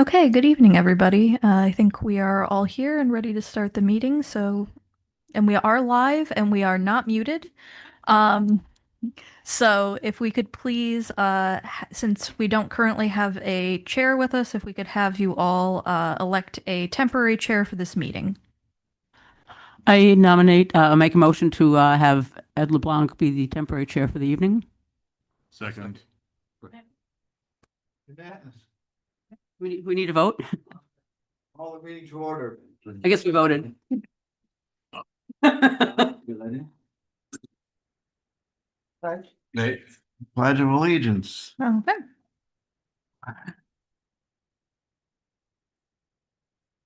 Okay, good evening, everybody. I think we are all here and ready to start the meeting. And we are live and we are not muted. So if we could please, since we don't currently have a chair with us, if we could have you all elect a temporary chair for this meeting. I make a motion to have Ed LeBlanc be the temporary chair for the evening. Second. We need a vote. All the meeting to order. I guess we voted. Pledge of Allegiance. Okay.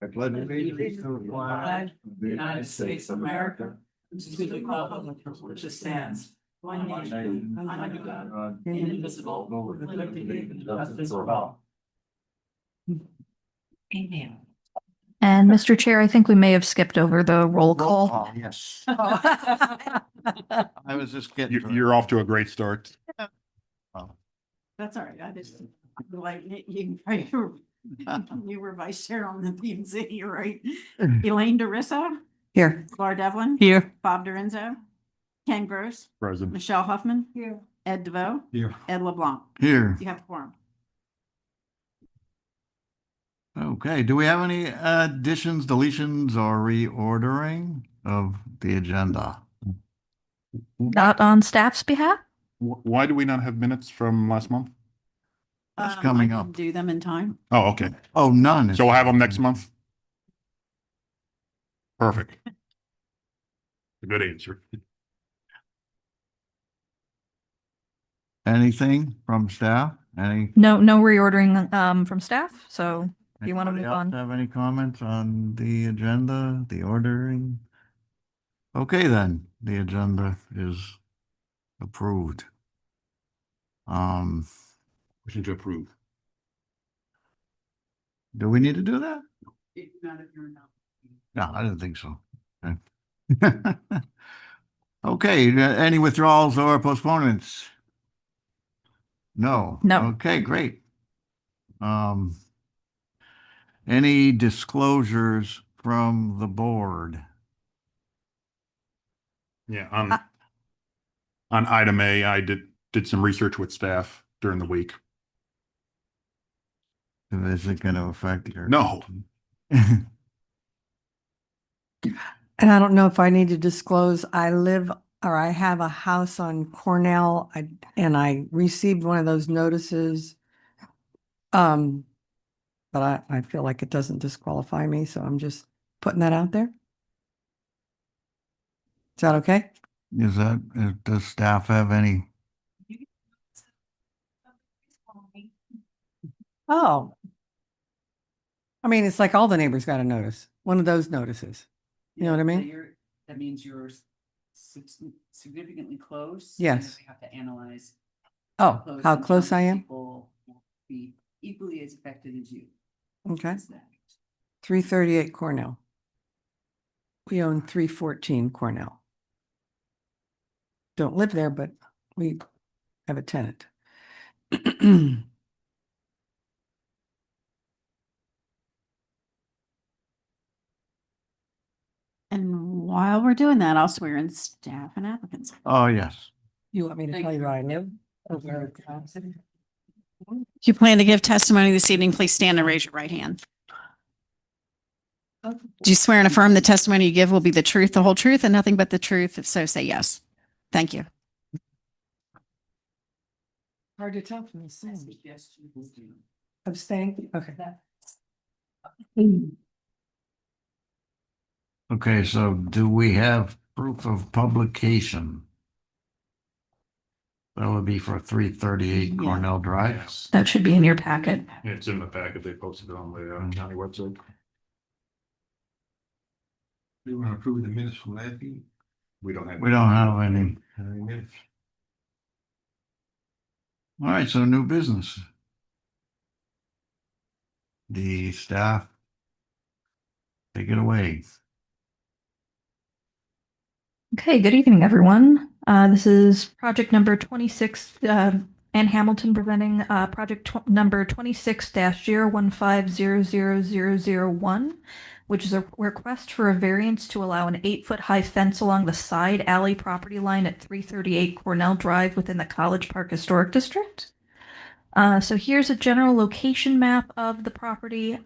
I pledge allegiance to the flag of the United States of America, to the republic for which it stands, one nation, under God, indivisible, with liberty and justice for all. Amen. And Mr. Chair, I think we may have skipped over the roll call. Yes. I was just getting. You're off to a great start. That's all right. I just like you. You were vice chair on the P and Z, you're right. Elaine DeRissa, Here. Laura Devlin, Here. Bob Dorenzo, Ken Gross, Present. Michelle Huffman, Ed DeVoe, Here. Ed LeBlanc. Here. You have a quorum. Okay, do we have any additions, deletions, or reordering of the agenda? Not on staff's behalf? Why do we not have minutes from last month? That's coming I up. can do them in time. Oh, okay. Oh, none. So we'll have them next month? Perfect. A good answer. Anything from staff? Any? No reordering from staff. So if you want to Anybody move else on. have any comments on the agenda, the ordering? Okay, then, the agenda is approved. Motion to approve. Do we need to do that? Not if you're not. No, I didn't think so. Okay. Okay, any withdrawals or postponements? No. No. Okay, great. Any disclosures from the board? Yeah, on item A, I did some research with staff during the week. Is it going to affect your? No. And I don't know if I need to disclose, I have a house on Cornell, and I received one of those notices. But I feel like it doesn't disqualify me, so I'm just putting that out there. Is that okay? Does staff have any? Oh. I mean, it's like all the neighbors got a notice, one of those notices. You know what I mean? That means you're significantly close. Yes. We have to analyze. Oh, how close I am? People will be equally as affected as you. Okay. 338 Cornell. We own 314 Cornell. Don't live there, but we have a tenant. And while we're doing that, I'll swear in staff and applicants. Oh, yes. You want me to tell you where I live? If you plan to give testimony this evening, please stand and raise your right hand. Do you swear and affirm the testimony you give will be the truth, the whole truth, and nothing but the truth? If so, say yes. Thank you. Hard to tell from the scene. Yes, you will do. Abstain? Okay. Okay, so do we have proof of publication? That would be for 338 Cornell Drive. That should be in your packet. It's in the packet. They posted it on the county website. We want to approve the minutes from last meeting. We don't have. We don't have any. Minutes. All right, so new business. The staff, take it away. Okay, good evening, everyone. This is project number 26, Ann Hamilton presenting project number 26-015000001, which is a request for a variance to allow an 8-foot high fence along the side alley property line at 338 Cornell Drive within the College Park Historic District. So here's a general location map of the property.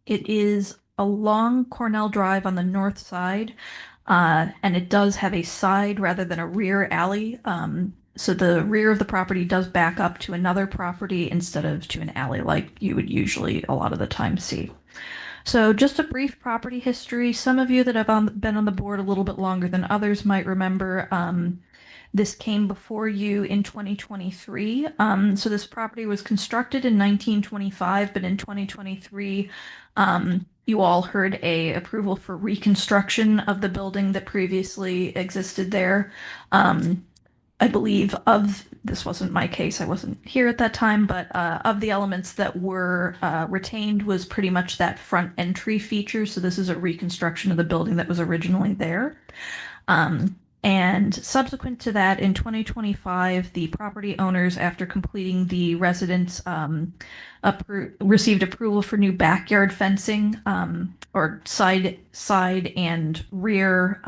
It is along Cornell Drive on the north side, and it does have a side rather than a rear alley. So the rear of the property does back up to another property instead of to an alley like you would usually a lot of the time see. So just a brief property history. Some of you that have been on the board a little bit longer than others might remember this came before you in 2023. So this property was constructed in 1925, but in 2023, you all heard a approval for reconstruction of the building that previously existed there. I believe this wasn't my case, I wasn't here at that time, but of the elements that were retained was pretty much that front entry feature. So this is a reconstruction of the building that was originally there. And subsequent to that, in 2025, the property owners, after completing the residence, received approval for new backyard fencing, or side and rear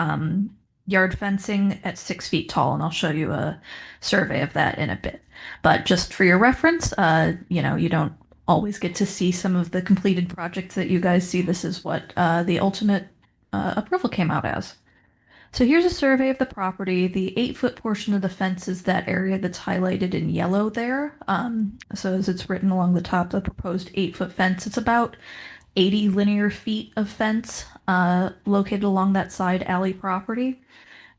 yard fencing at 6 feet tall. And I'll show you a survey of that in a bit. But just for your reference, you don't always get to see some of the completed projects that you guys see. This is what the ultimate approval came out as. So here's a survey of the property. The 8-foot portion of the fence is that area that's highlighted in yellow there. So as it's written along the top, the proposed 8-foot fence, it's about 80 linear feet of fence located along that side alley property.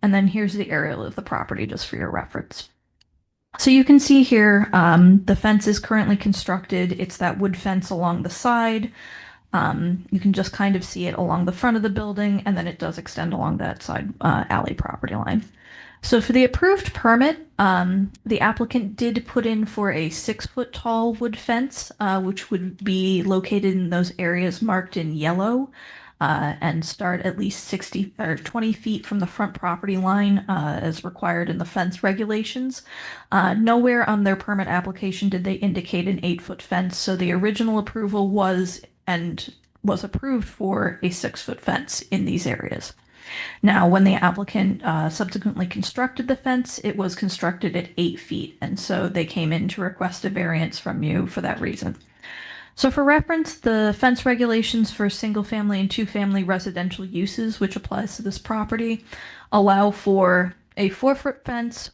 And then here's the aerial of the property just for your reference. So you can see here, the fence is currently constructed. It's that wood fence along the side. You can just kind of see it along the front of the building, and then it does extend along that side alley property line. So for the approved permit, the applicant did put in for a 6-foot tall wood fence, which would be located in those areas marked in yellow, and start at least 60 or 20 feet from the front property line, as required in the fence regulations. Nowhere on their permit application did they indicate an 8-foot fence, so the original approval was approved for a 6-foot fence in these areas. Now, when the applicant subsequently constructed the fence, it was constructed at 8 feet, and so they came in to request a variance from you for that reason. So for reference, the fence regulations for single-family and two-family residential uses, which applies to this property, allow for a 4-foot fence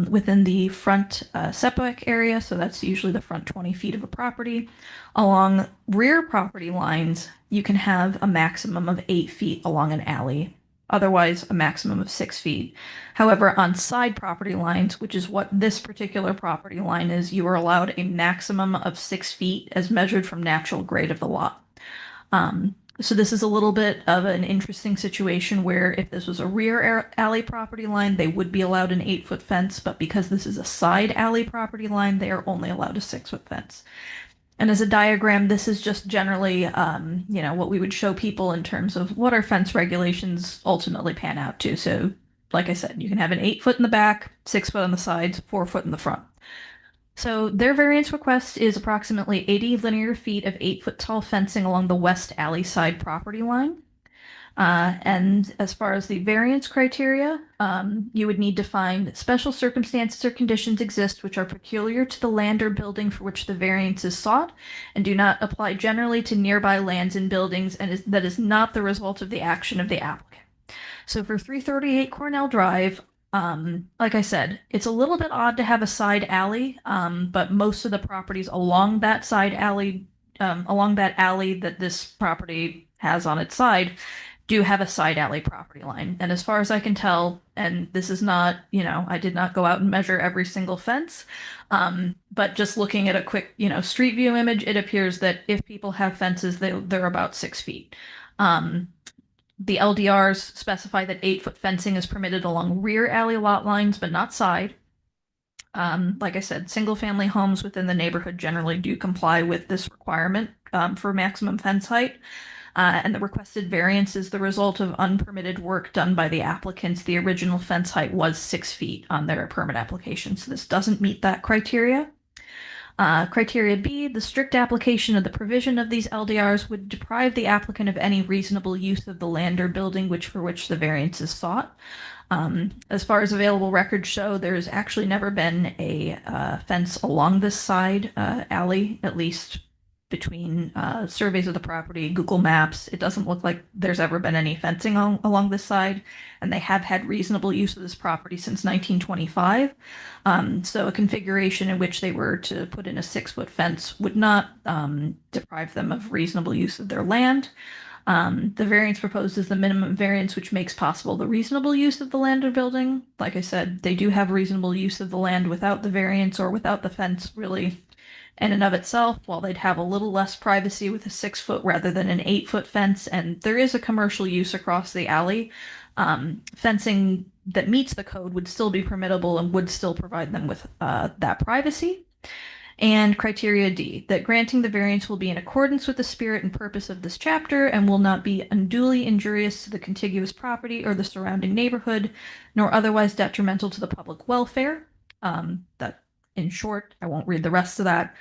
within the front setback area, so that's usually the front 20 feet of a property. Along rear property lines, you can have a maximum of 8 feet along an alley, otherwise a maximum of 6 feet. However, on side property lines, which is what this particular property line is, you are allowed a maximum of 6 feet as measured from natural grade of the lot. So this is a little bit of an interesting situation where if this was a rear alley property line, they would be allowed an 8-foot fence, but because this is a side alley property line, they are only allowed a 6-foot fence. And as a diagram, this is just generally, what we would show people in terms of what our fence regulations ultimately pan out to. So, like I said, you can have an 8-foot in the back, 6-foot on the sides, 4-foot in the front. So their variance request is approximately 80 linear feet of 8-foot tall fencing along the west alley side property line. And as far as the variance criteria, you would need to find special circumstances or conditions exist which are peculiar to the land or building for which the variance is sought and do not apply generally to nearby lands and buildings and that is not the result of the action of the applicant. So for 338 Cornell Drive, like I said, it's a little bit odd to have a side alley, but most of the properties along that side alley, along that alley that this property has on its side, do have a side alley property line. And as far as I can tell, and this is not, I did not go out and measure every single fence, but just looking at a quick, street view image, it appears that if people have fences, they're about 6 feet. The LDRs specify that 8-foot fencing is permitted along rear alley lot lines, but not side. Like I said, single-family homes within the neighborhood generally do comply with this requirement for maximum fence height. And the requested variance is the result of unpermitted work done by the applicants. The original fence height was 6 feet on their permit application, so this doesn't meet that criteria. Criteria B, the strict application of the provision of these LDRs would deprive the applicant of any reasonable use of the land or building for which the variance is sought. As far as available records show, there's actually never been a fence along this side alley, at least between surveys of the property, Google Maps. It doesn't look like there's ever been any fencing along this side, and they have had reasonable use of this property since 1925. So a configuration in which they were to put in a 6-foot fence would not deprive them of reasonable use of their land. The variance proposed is the minimum variance, which makes possible the reasonable use of the land or building. Like I said, they do have reasonable use of the land without the variance or without the fence, really, in and of itself, while they'd have a little less privacy with a 6-foot rather than an 8-foot fence. And there is a commercial use across the alley. Fencing that meets the code would still be permittable and would still provide them with that privacy. And criteria D, that granting the variance will be in accordance with the spirit and purpose of this chapter and will not be unduly injurious to the contiguous property or the surrounding neighborhood, nor otherwise detrimental to the public welfare. That, in short, I won't read the rest of that.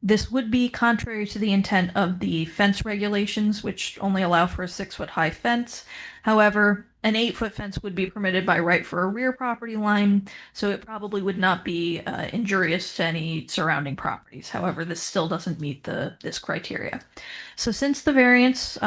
This would be contrary to the intent of the fence regulations, which only allow for a 6-foot high fence. However, an 8-foot fence would be permitted by right for a rear property line, so it probably would not be injurious to any surrounding properties. However, this still doesn't meet this criteria. So since the variance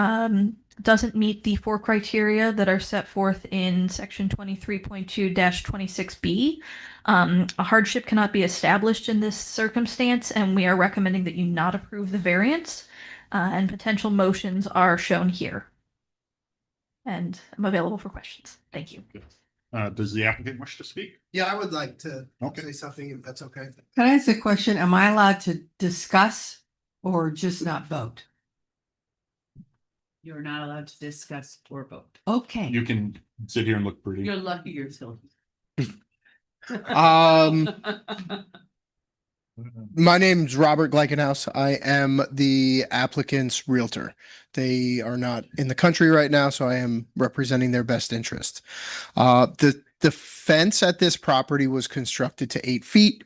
doesn't meet the 4 criteria that are set forth in section 23.2-26B, a hardship cannot be established in this circumstance, and we are recommending that you not approve the variance, and potential motions are shown here. And I'm available for questions. Thank you. Does the applicant wish to speak? Yeah, I would like to Okay. say something if that's okay. Can I ask a question? Am I allowed to discuss or just not vote? You're not allowed to discuss or vote. Okay. You can sit here and look pretty. You're lucky you're still. My name's Robert Gleikenhaus. I am the applicant's realtor. They are not in the country right now, so I am representing their best interest. The fence at this property was constructed to 8 feet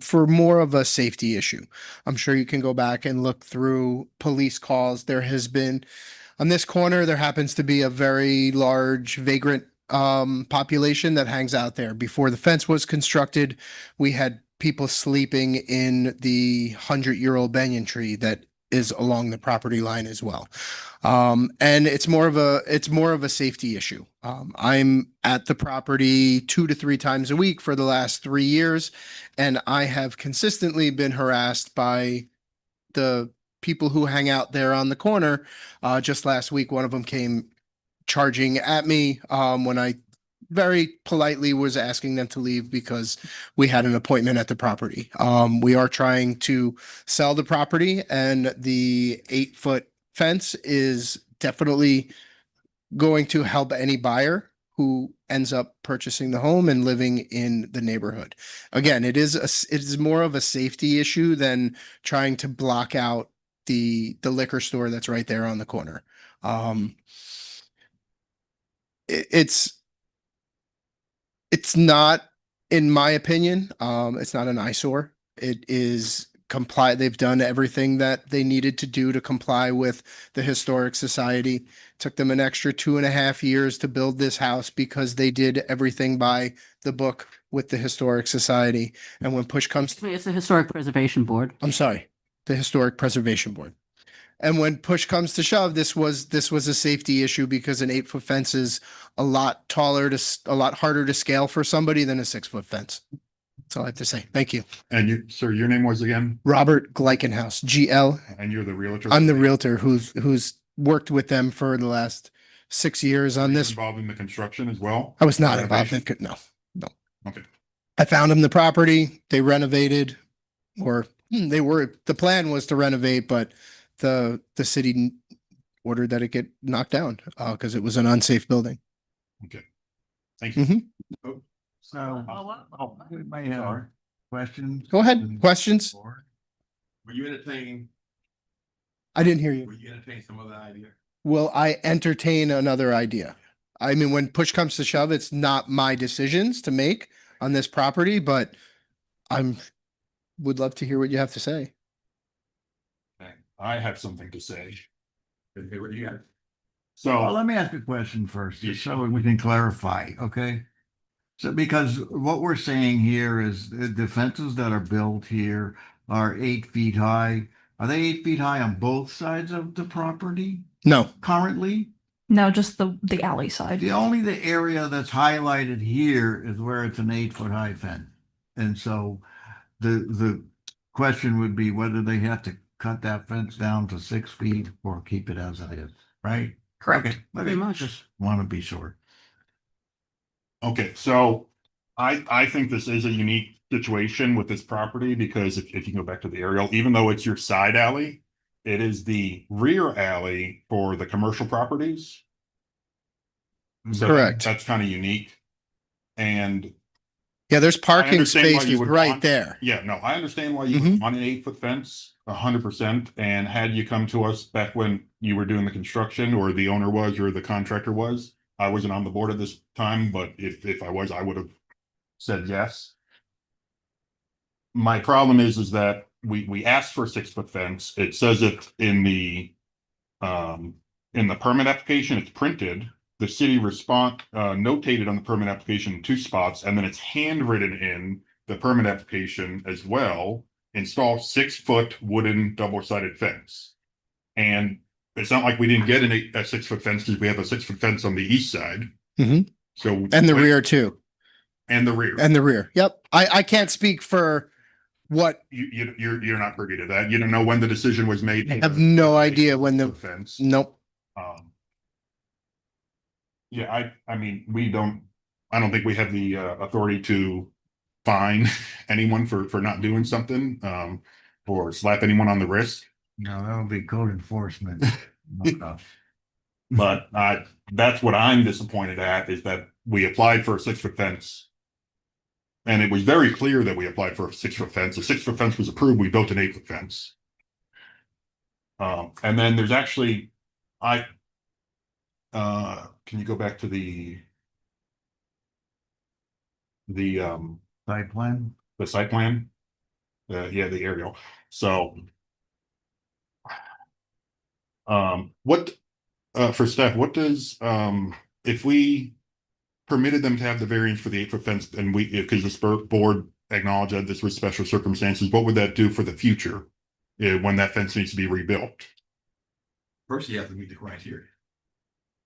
for more of a safety issue. I'm sure you can go back and look through police calls. There has been on this corner, there happens to be a very large vagrant population that hangs out there. Before the fence was constructed, we had people sleeping in the 100-year-old banyan tree that is along the property line as well. And it's more of a safety issue. I'm at the property 2 to 3 times a week for the last 3 years, and I have consistently been harassed by the people who hang out there on the corner. Just last week, one of them came charging at me when I very politely was asking them to leave because we had an appointment at the property. We are trying to sell the property, and the 8-foot fence is definitely going to help any buyer who ends up purchasing the home and living in the neighborhood. Again, it is more of a safety issue than trying to block out the liquor store that's right there on the corner. It's not, in my opinion, it's not an eyesore. It is comply. They've done everything that they needed to do to comply with the Historic Society. Took them an extra 2.5 years to build this house because they did everything by the book with the Historic Society. And when push comes, It's the Historic Preservation Board. I'm sorry, the Historic Preservation Board. And when push comes to shove, this was a safety issue because an 8-foot fence is a lot harder to scale for somebody than a 6-foot fence. That's all I have to say. Thank you. And you, sir, your name was again? Robert Gleikenhaus, GL. And you're the realtor? I'm the realtor who's worked with them for the last 6 years on Were you this. involved in the construction as well? I was not involved in Renovation? no. Okay. I found them the property. They renovated, or the plan was to renovate, but the city ordered that it get knocked down, because it was an unsafe building. Okay. Thank you. Mhm. So, we may have questions. Go ahead. Questions? Were you entertaining, I didn't hear you. were you entertaining some other idea? Will I entertain another idea? I mean, when push comes to shove, it's not my decisions to make on this property, but would love to hear what you have to say. I have something to say. Okay, what do you got? Well, So, let me ask a question first, Yeah, just so we can clarify, okay? So because what we're saying here is the fences that are built here are 8 feet high. Are they 8 feet high on both sides of the property No, currently? No, just the alley side. The area that's highlighted here is where it's an 8 foot high fence. And so the question would be whether they have to cut that fence down to 6 feet or keep it as it is, right? Correct. Okay, Pretty much. just want to be sure. okay, so I think this is a unique situation with this property because if you can go back to the aerial, even though it's your side alley, it is the rear alley for the commercial properties. So Correct. That's kind of unique. And yeah, there's parking understand why you spaces would right want- there. yeah, no, I understand why you Mhm. would want an 8 foot fence, 100%. And had you come to us back when you were doing the construction or the owner was or the contractor was, I wasn't on the board at this time, but if I was, I would have said yes. My problem is that we asked for a 6 foot fence. It says it in the permit application, it's printed. The city notated on the permit application 2 spots, and then it's handwritten in the permit application as well. Install 6 foot wooden double-sided fence. And it's not like we didn't get a 6 foot fence because we have a 6 foot fence on the east side. Mhm. So And the rear too. and the rear. And the rear. Yep. I can't speak for what, You're not privy to that. You don't know when the decision was made. I have no idea when the, Fence. nope. Yeah, I mean, I don't think we have the authority to fine anyone for not doing something, or slap anyone on the wrist. No, that'll be code enforcement. But that's what I'm disappointed at is that we applied for a 6 foot fence. And it was very clear that we applied for a 6 foot fence. The 6 foot fence was approved. We built an 8 foot fence. And then there's actually, can you go back to the Site plan? the site plan? Yeah, the aerial. So, what, for staff, what does, if we permitted them to have the variance for the 8 foot fence and because the board acknowledged that this was special circumstances, what would that do for the future? When that fence needs to be rebuilt? First, you have to meet the criteria.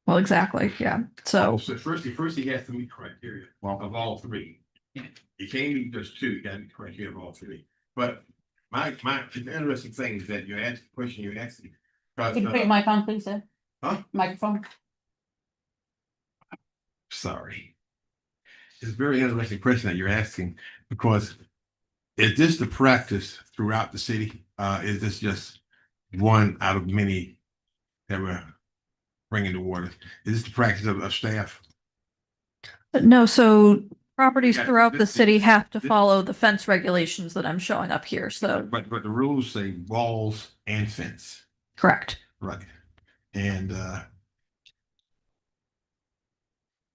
Well, exactly. Yeah. So So first he has to meet criteria of all three. You can't meet just two, you gotta meet criteria of all three. But the interesting thing is that you asked the question you're asking. Can you put your mic on, please, sir? Huh? Microphone? Sorry. It's a very interesting question that you're asking, because is this the practice throughout the city? Is this just one out of many that we're bringing to water? Is this the practice of staff? no, so properties Yeah, throughout the this- city have to this- follow the fence regulations that I'm showing up here. So But the rules say walls and fence, correct. right? And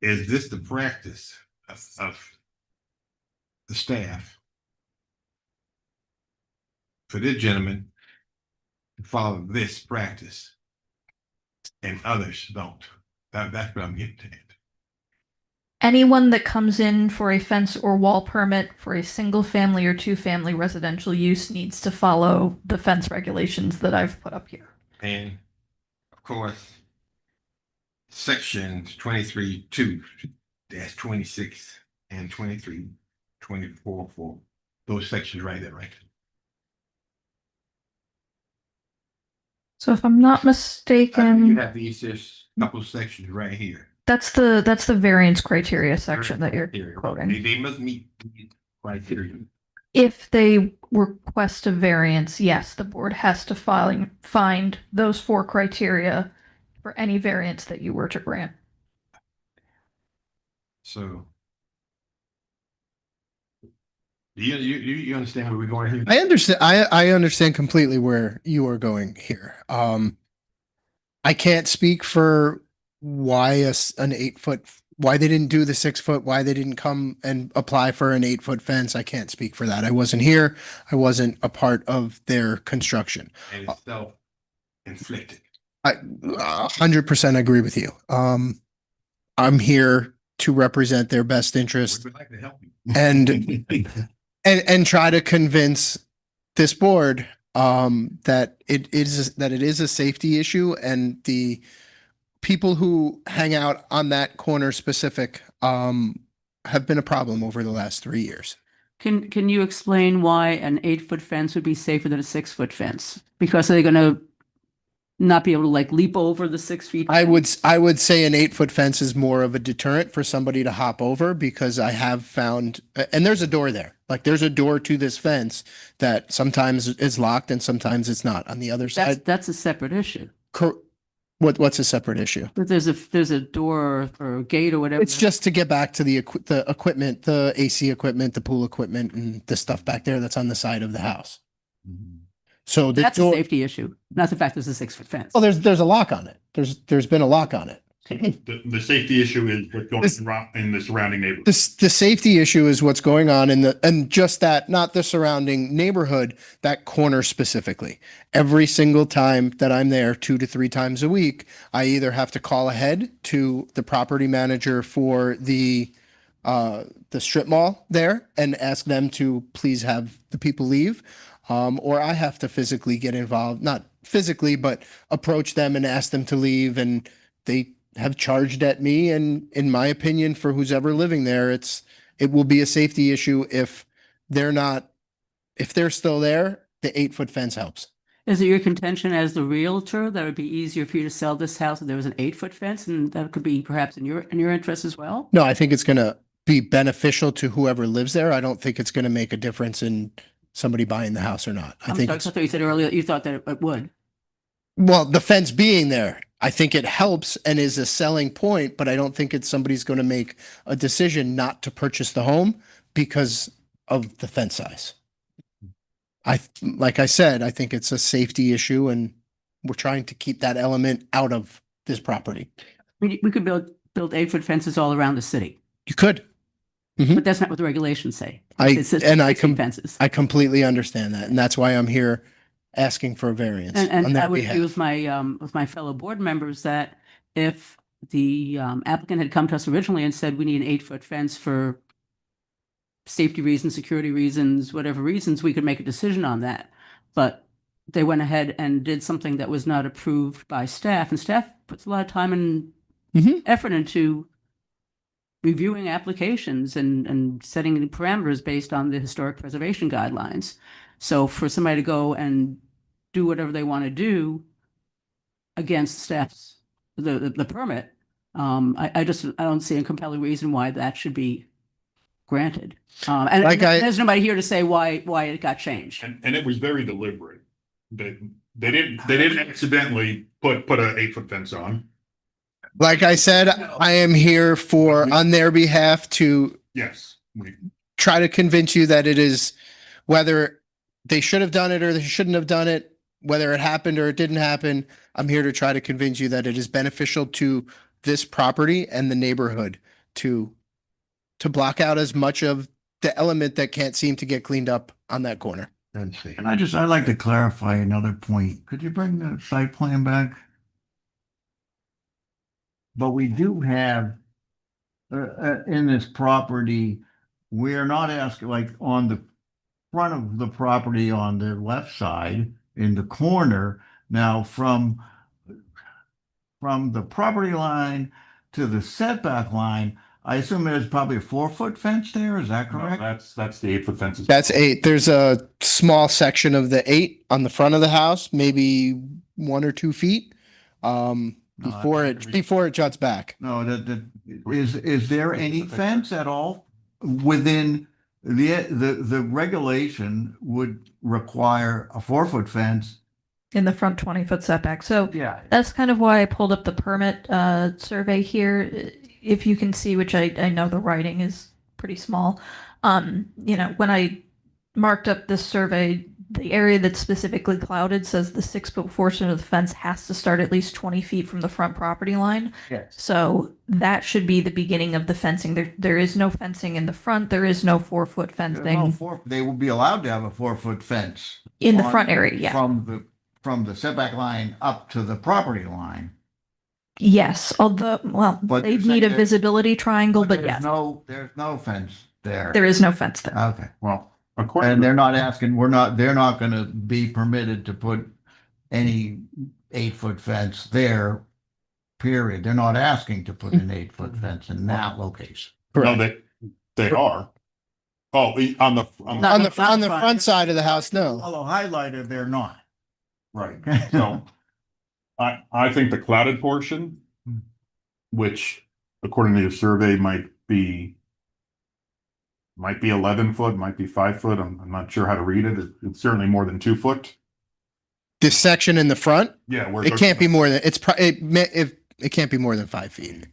is this the practice of the staff for this gentleman to follow this practice and others don't? That's what I'm getting at. Anyone that comes in for a fence or wall permit for a single family or 2 family residential use needs to follow the fence regulations that I've put up here. And of course, section 23(2) -26 and 23(24)(4), those sections right there, right? So if I'm not You mistaken, have these just couple sections right here. that's the variance criteria section that you're Criteria. quoting. They must meet the criteria. If they request a variance, yes, the board has to find those 4 criteria for any variance that you were to grant. So. You understand where we're going here? I understand completely where you are going here. I can't speak for why an 8 foot, why they didn't do the 6 foot, why they didn't come and apply for an 8 foot fence. I can't speak for that. I wasn't here. I wasn't a part of their construction. And it's self-inflicted. I 100% agree with you. I'm here to represent their best interest We'd like to help you. and try to convince this board that it is a safety issue, and the people who hang out on that corner specific have been a problem over the last 3 years. Can you explain why an 8 foot fence would be safer than a 6 foot fence? Because are they gonna not be able to like leap over the 6 feet? I would say an 8 foot fence is more of a deterrent for somebody to hop over, because I have found, and there's a door there, like there's a door to this fence that sometimes is locked and sometimes it's not on the other side. That's a separate issue. What's a separate issue? But there's a door or a gate or whatever. It's just to get back to the equipment, the AC equipment, the pool equipment, and the stuff back there that's on the side of the house. So That's a door, safety issue, not the fact there's a 6 foot fence. well, there's a lock on it. There's been a lock on it. The safety issue is what's going around in the surrounding neighborhood. The safety issue is what's going on and just that, not the surrounding neighborhood, that corner specifically. Every single time that I'm there, 2 to 3 times a week, I either have to call ahead to the property manager for the strip mall there and ask them to please have the people leave. Or I have to physically get involved, not physically, but approach them and ask them to leave. And they have charged at me. And in my opinion, for who's ever living there, it will be a safety issue if they're still there, the 8 foot fence helps. Is it your contention as the realtor that it would be easier for you to sell this house if there was an 8 foot fence, and that could be perhaps in your interest as well? No, I think it's going to be beneficial to whoever lives there. I don't think it's going to make a difference in sorry, I thought you said earlier that you thought that it would. Well, the fence being there, I think it helps and is a selling point, but I don't think somebody's going to make a decision not to purchase the home because of the fence size. Like I said, I think it's a safety issue, and we're trying to keep that element out of this property. We could build 8 foot fences all around the city, You could. but that's not what the regulations say. I Fences. completely understand that, and that's why I'm here asking for a variance on And I their would agree behalf. with my fellow board members that if the applicant had come to us originally and said we need an 8 foot fence for safety reasons, security reasons, whatever reasons, we could make a decision on that. But they went ahead and did something that was not approved by staff, and staff puts a lot of time and Mhm. effort into reviewing applications and setting parameters based on the historic preservation guidelines. So for somebody to go and do whatever they want to do against staff's, the permit, I don't see a compelling reason why that should be granted. And there's nobody here to say why it got changed. And it was very deliberate. They didn't accidentally put an 8 foot fence on. Like I said, I am here on their behalf to Yes. try to convince you that it is, whether they should have done it or they shouldn't have done it, whether it happened or it didn't happen. I'm here to try to convince you that it is beneficial to this property and the neighborhood to block out as much of the element that can't seem to get cleaned up on that corner. And I'd like to clarify another point. Could you bring the site plan back? But we do have, in this property, we're not asking, like on the front of the property on the left side in the corner. Now from the property line to the setback line, I assume there's probably a 4 foot fence there. Is that correct? No, that's the 8 foot fences. That's 8. There's a small section of the 8 on the front of the house, maybe 1 or 2 feet. Before it juts back. No, is there any fence at all within the regulation would require a 4 foot fence in the front 20-foot setback. So Yeah. that's kind of why I pulled up the permit survey here. If you can see, which I know the writing is pretty small. When I marked up this survey, the area that's specifically clouded says the 6-foot portion of the fence has to start at least 20 feet from the front property line. Yes. So that should be the beginning of the fencing. There is no fencing in the front. There is no 4-foot fencing They will be allowed to have a 4-foot fence. in the on- front area. Yeah. From the setback line up to the property line. Yes. Although, well, But they'd you're need a saying visibility triangle, but there's yes, there's no fence there. there is no fence there. Okay. Well, according And to they're not asking, they're not gonna be permitted to put any 8-foot fence there, period. They're not asking to put an 8-foot fence in that location. no, they are. Oh, on the Not On the the front. front side of the house, no. Although highlighted, they're not. right. So I think the clouded portion, which according to the survey might be 11 foot, might be 5 foot. I'm not sure how to read it. It's certainly more than 2 foot. This section in the front, Yeah, it can't be more than, it can't be more than 5 feet.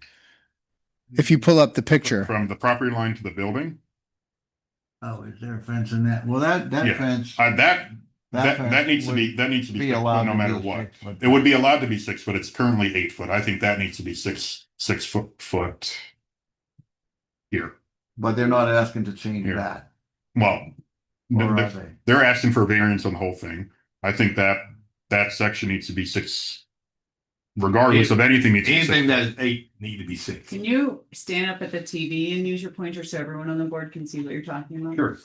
If you pull up the picture, from the property line to the building. Oh, is there a fence in that? Well, that Yeah. fence. That fence needs to be would 6 allowed foot no to matter be what. 6 foot. It would be allowed to be 6 foot. It's currently 8 foot. I think that needs to be six foot here. But they're not asking to change Here. that. Well, Or are they're, they? they're asking for a variance on the whole thing. I think that section needs to be 6, regardless of anything. Needs to be 6 Anything foot. that is 8 need to be 6. Can you stand up at the TV and use your pointer so everyone on the board can see what you're talking about? Sure.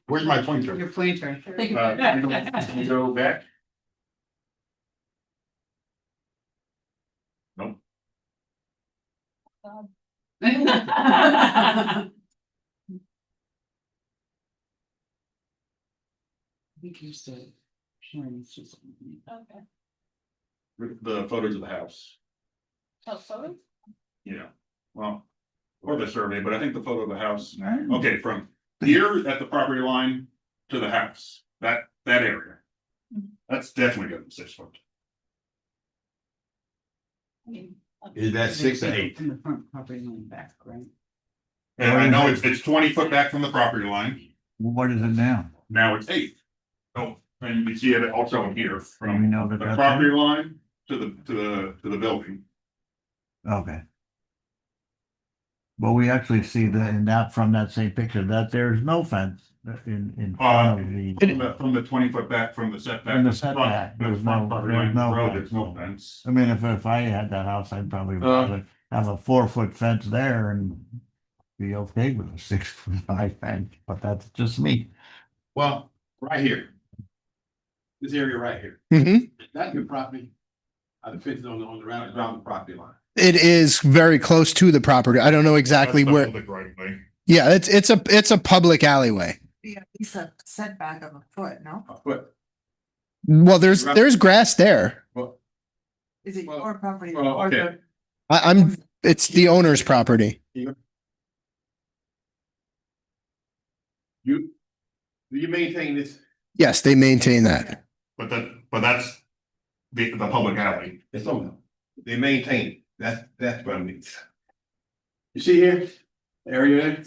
Where's my pointer? Your pointer. Can you go back? Nope. I think you're still sharing. It's just. Okay. The photos of the house. Oh, photos? Yeah, well, or the survey, but I think the photo of the house, okay, from here at the property line to the house, that area. That's definitely gonna be 6 foot. Is that 6 or 8? From the front property line back, right? And I know it's 20 foot back from the property line, What is it now? now it's 8. Oh, and you can see it also in here, Do we from know that the that's property line to the building. Okay. Well, we actually see from that same picture, that there's no fence in front of the. From the 20 foot back from the setback. From the the front- setback, the there's front no- property there's line, no road, fence. There's no fence. I mean, if I had that house, I'd probably rather have a 4-foot fence there and be okay with a 6-foot high fence, but that's just me. Well, right here. This area right here. Mhm. That's your property. The fence is on around the property line. it is very close to the property. I don't know exactly That's the where. public right of way. Yeah, it's a public alleyway. Yeah, it's a setback of a foot, no? But, Well, there's grass there. well, Is it Well- your property? well, or okay. It's the owner's property. you maintain this. Yes, they maintain that. But that's the public alley. It's on. They maintain it. That's what I mean. You see here, area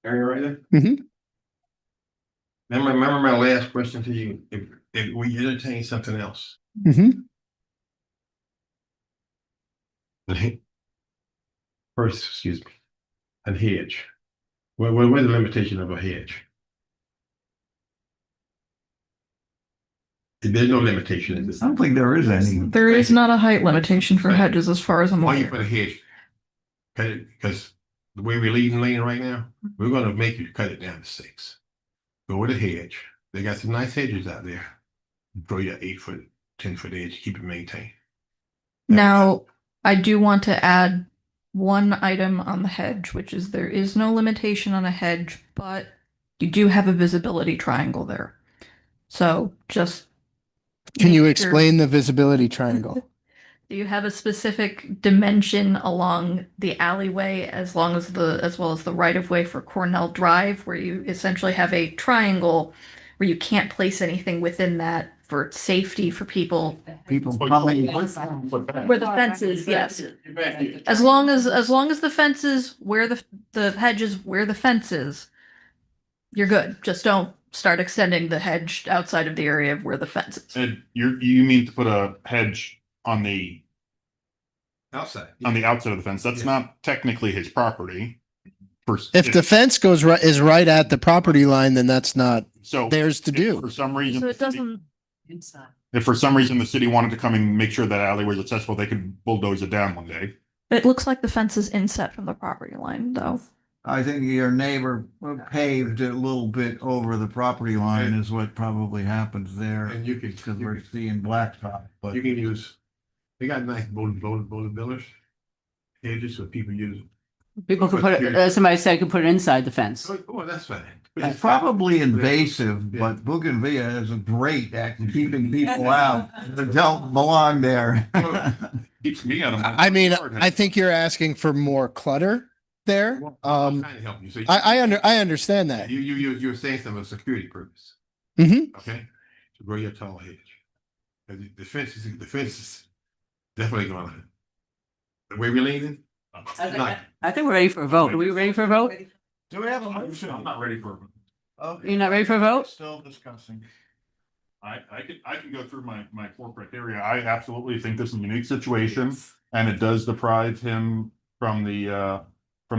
right there? Mhm. Remember my last question to you, if we entertain something else. Mhm. First, excuse me, a hedge. Where's the limitation of a hedge? There's no limitation, is I there? don't think there is any. There is not a height limitation for hedges as far as I'm Why you aware. put a hedge? Cut it, because the way we're leading lane right now, we're gonna make you cut it down to 6. Go with a hedge. They got some nice hedges out there. Throw your 8-foot, 10-foot edge, keep it maintained. Now, I do want to add one item on the hedge, which is there is no limitation on a hedge, but you do have a visibility triangle there. So just Can you make sure- explain the visibility triangle? Do you have a specific dimension along the alleyway as well as the right of way for Cornell Drive, where you essentially have a triangle where you can't place anything within that for safety for people. People coming. Where the fence is, yes. As long as the fence is where the hedge is where the fence is, you're good. Just don't start extending the hedge outside of the area of where the fence is. And you mean to put a hedge on the Outside. outside of the fence? That's Yeah. not technically his property. If the fence is right at the property line, then that's not so theirs to if do. for some reason, So it doesn't. Inside. if for some reason the city wanted to come and make sure that alley was accessible, they could bulldoze it down one day. It looks like the fence is inset from the property line, though. I think your neighbor paved it a little bit over the property line is what probably happens there. And you can, Because we're seeing blacktop, but you can use, they got nice bowling builders. Hedges so people use. People could put it, somebody said could put it inside the fence. Oh, that's fine. it's probably invasive, but bougainvillea is great at keeping people out that don't belong there. Keeps me out of my I mean, yard. I think you're asking for more clutter there. I'm trying to help you. So I understand that. you're saying some of security purpose. Mhm. Okay, to grow your tall hedge. And the fence is definitely gonna. The way we're leaning. I think we're ready for a vote. Are we ready for a vote? Do we have a motion? I'm not ready for. Okay. You're not ready for a vote? Still discussing. I can go through my four criteria. I absolutely think this is a unique situation, and it does deprive him from the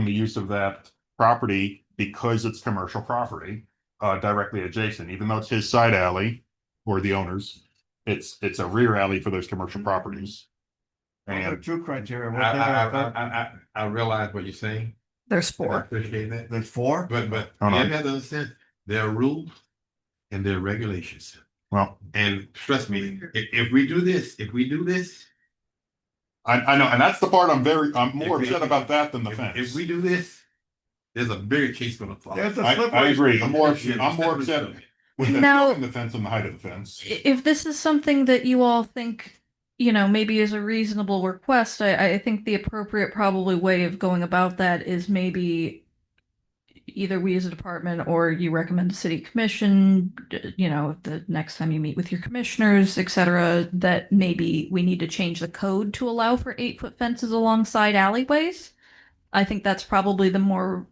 use of that property because it's commercial property, directly adjacent, even though it's his side alley or the owner's, it's a rear alley for those commercial properties. And Two criteria. I realize what you're saying. There's And I 4. appreciate that. There's 4? But Hold you on. have to understand, there are rules and there are regulations. well, And trust me, if we do this, I know, and that's the part I'm more If we- upset about that than the if fence. we do this, there's a bigger case gonna fall. There's a I slippery- agree. I'm more upset with the Now- building the fence and the height of the fence. If this is something that you all think, maybe is a reasonable request, I think the appropriate probably way of going about that is maybe either we as a department or you recommend the city commission, the next time you meet with your commissioners, etc., that maybe we need to change the code to allow for 8-foot fences alongside alleyways. I think that's probably the more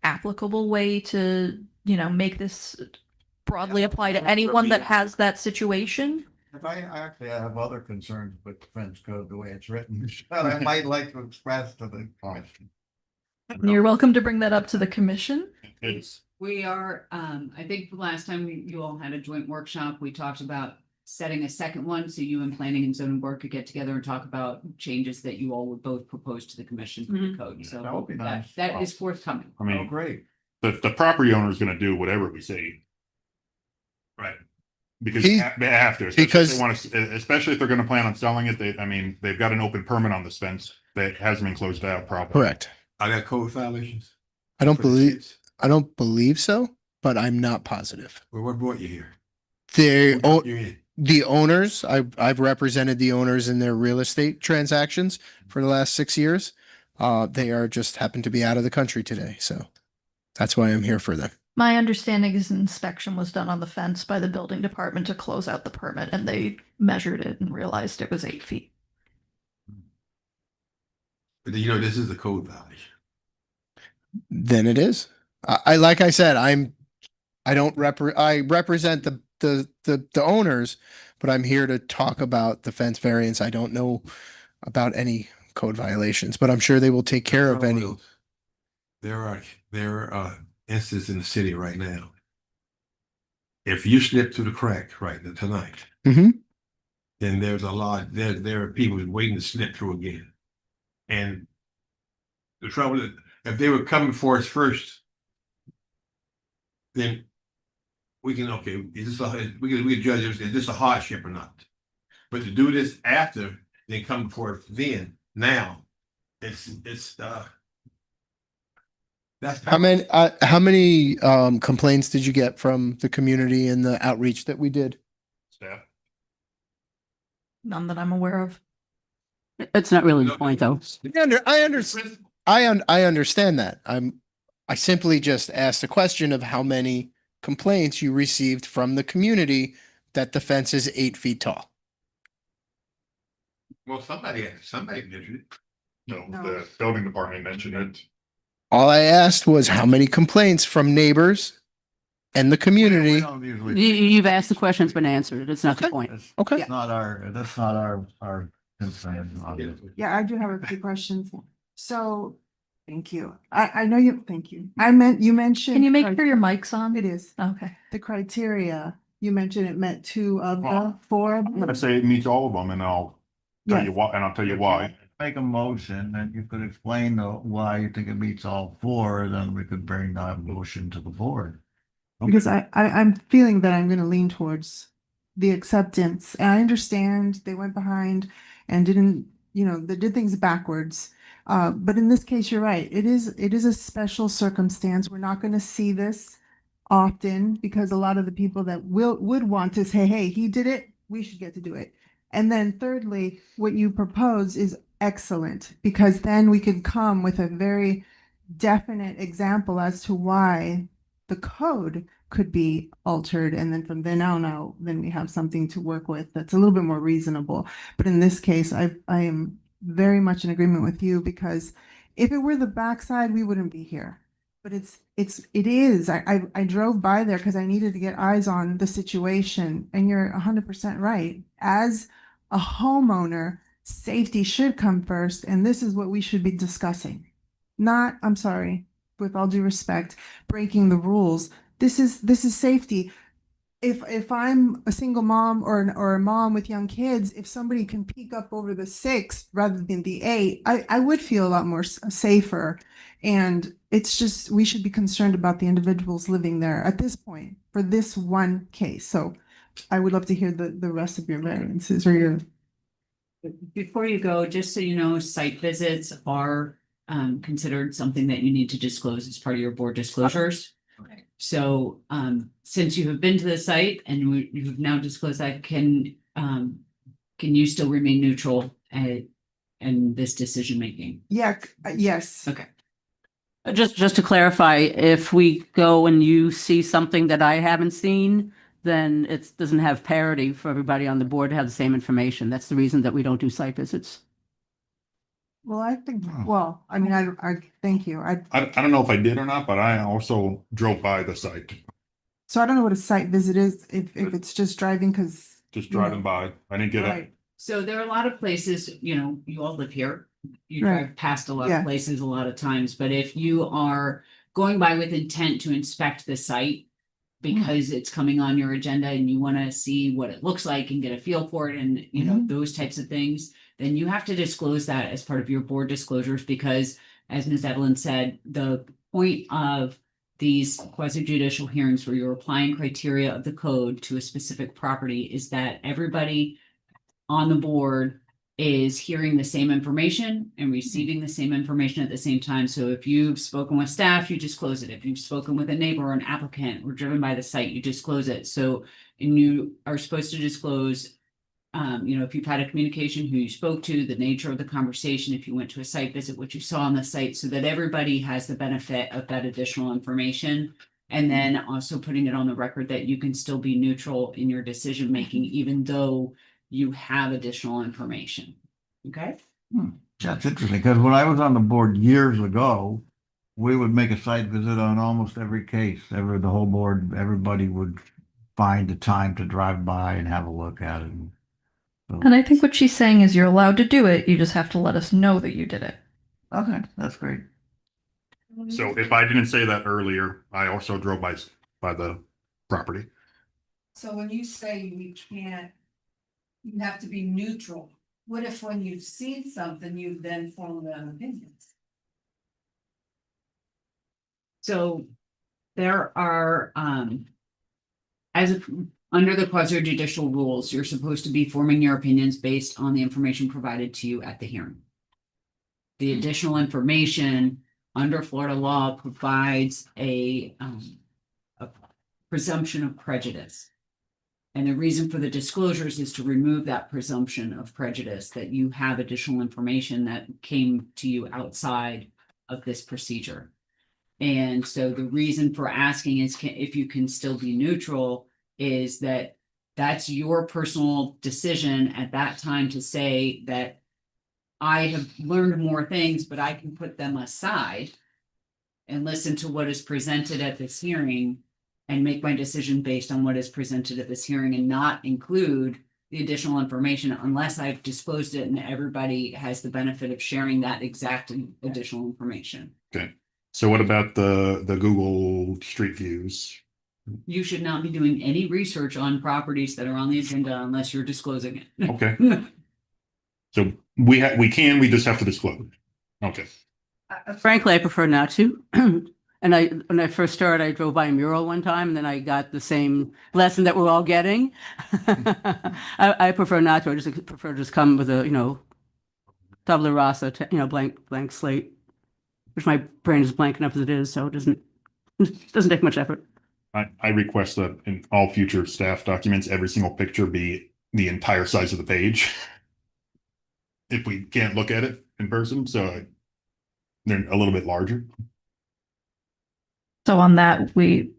applicable way to, make this broadly apply to anyone that has that situation. If I actually have other concerns with the fence code, the way it's written, I might like to express to the commission. You're welcome to bring that up to the commission. It's We are, I think the last time you all had a joint workshop, we talked about setting a second one, so you and planning and zoning board could get together and talk about changes that you all would both propose to the commission for the code, so That would be nice. that is forthcoming. I Oh, mean, great. the property owner is going to do whatever we say. Right. Because He- they have to, especially if they're going to plan on selling it. They've got an open permit on this fence that hasn't been closed out properly. Correct. Are there code violations? I don't for the believe kids? I don't believe so, but I'm not positive. Well, what brought you here? The What brought you in? the owners, I've represented the owners in their real estate transactions for the last 6 years. They are just happen to be out of the country today, so that's why I'm here for them. My understanding is an inspection was done on the fence by the building department to close out the permit, and they measured it and realized it was 8 feet. But this is a code violation. Then it is. I like I said, I represent the owners, but I'm here to talk about the fence variance. I don't know about any code violations, but I'm sure they will take care of any. There are instances in the city right now. If you slip through the crack right tonight, Mhm. then there's a lot, there are people waiting to slip through again. And the trouble is, if they were coming for us first, then we can, okay, we can judge if this a hardship or not. But to do this after, then come before us then, now, it's that's How many complaints did you get from the community in the outreach that we did? Staff. None that I'm aware of. It's not really the point, though. I understand that. I simply just asked a question of how many complaints you received from the community that the fence is 8 feet tall? Well, somebody mentioned it. No, No. the building department mentioned it. All I asked was how many complaints from neighbors and the We community. don't You, usually. you've asked the question, it's been answered. It's not the Okay. point. Okay. That's not our concern, obviously. Yeah, I do have a few questions. So, thank you. I know you, thank you. You mentioned. Can you make sure your mic's on? It is. Okay. The criteria, you mentioned it met 2 of the Well, 4. I'm gonna say it meets all of them and I'll tell you Yes. why, and I'll tell you why. Make a motion and you could explain why you think it meets all 4, then we could bring that motion to the board. Because I'm feeling that I'm gonna lean towards the acceptance. And I understand they went behind and didn't, they did things backwards. But in this case, you're right. It is a special circumstance. We're not gonna see this often because a lot of the people that would want to say, hey, he did it, we should get to do it. And then thirdly, what you propose is excellent because then we could come with a very definite example as to why the code could be altered. And then from then on out, then we have something to work with that's a little bit more reasonable. But in this case, I am very much in agreement with you because if it were the backside, we wouldn't be here. But it is. I drove by there because I needed to get eyes on the situation. And you're 100% right. As a homeowner, safety should come first. And this is what we should be discussing. Not, I'm sorry, with all due respect, breaking the rules. This is safety. If I'm a single mom or a mom with young kids, if somebody can peek up over the 6 rather than the 8, I would feel a lot more safer. And it's just we should be concerned about the individuals living there at this point for this one case. So I would love to hear the rest of your variances or your. Before you go, just so you know, site visits are considered something that you need to disclose as part of your board disclosures. Okay. So since you have been to the site and you've now disclosed that, can you still remain neutral in this decision making? Yeah, yes. Okay. Just to clarify, if we go and you see something that I haven't seen, then it doesn't have parity for everybody on the board to have the same information. That's the reason that we don't do site visits. Well, I think, I mean, I thank you. I don't know if I did or not, but I also drove by the site, So I don't know what a site visit is, if it's just driving, because. just driving by. I didn't get it. Right, So there are a lot of places, you all live here. You Right. drive past a lot Yeah. of places a lot of times, but if you are going by with intent to inspect the site because it's coming on your agenda and you want to see what it looks like and get a feel for it and, those types of things, then you have to disclose that as part of your board disclosures because, as Ms. Evelyn said, the point of these quasi-judicial hearings where you're applying criteria of the code to a specific property is that everybody on the board is hearing the same information and receiving the same information at the same time. So if you've spoken with staff, you disclose it. If you've spoken with a neighbor or an applicant or driven by the site, you disclose it. So, and you are supposed to disclose, if you've had a communication, who you spoke to, the nature of the conversation, if you went to a site visit, what you saw on the site, so that everybody has the benefit of that additional information. And then also putting it on the record that you can still be neutral in your decision making, even though you have additional information. Okay. That's interesting, because when I was on the board years ago, we would make a site visit on almost every case. The whole board, everybody would find the time to drive by and have a look at it. So- And I think what she's saying is you're allowed to do it. You just have to let us know that you did it. Okay, that's great. So if I didn't say that earlier, I also drove by the property. So when you say we can't, you have to be neutral. What if when you've seen something, you then form an opinion? So there are, under the quasi judicial rules, you're supposed to be forming your opinions based on the information provided to you at the hearing. The additional information under Florida law provides a presumption of prejudice. And the reason for the disclosures is to remove that presumption of prejudice, that you have additional information that came to you outside of this procedure. And so the reason for asking is if you can still be neutral is that that's your personal decision at that time to say that I have learned more things, but I can put them aside and listen to what is presented at this hearing and make my decision based on what is presented at this hearing and not include the additional information unless I've disclosed it and everybody has the benefit of sharing that exact additional information. Okay. So what about the Google Street Views? You should not be doing any research on properties that are on the agenda unless you're disclosing it. Okay. So we just have to disclose. Okay. Frankly, I prefer not to. And when I first started, I drove by a mural one time and then I got the same lesson that we're all getting. I prefer not to. I just prefer to just come with a, tabula rasa, blank slate, which my brain is blank enough as it is, so it doesn't take much effort. I request that in all future staff documents, every single picture be the entire size of the page. If we can't look at it in person, so they're a little bit larger. So on that, the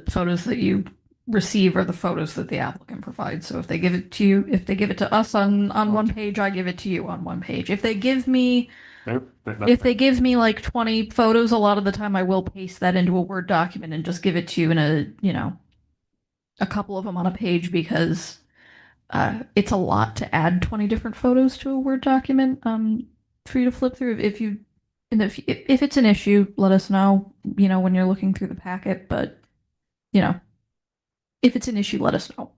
photos that you receive are the photos that the applicant provides. So if they give it to you, if they give it to us on one page, I give it to you on one page. If they give me like 20 photos, a lot of the time I will paste that into a Word document and just give it to you in a couple of them on a page because it's a lot to add 20 different photos to a Word document for you to flip through. If it's an issue, let us know, when you're looking through the packet, but if it's an issue, let us know.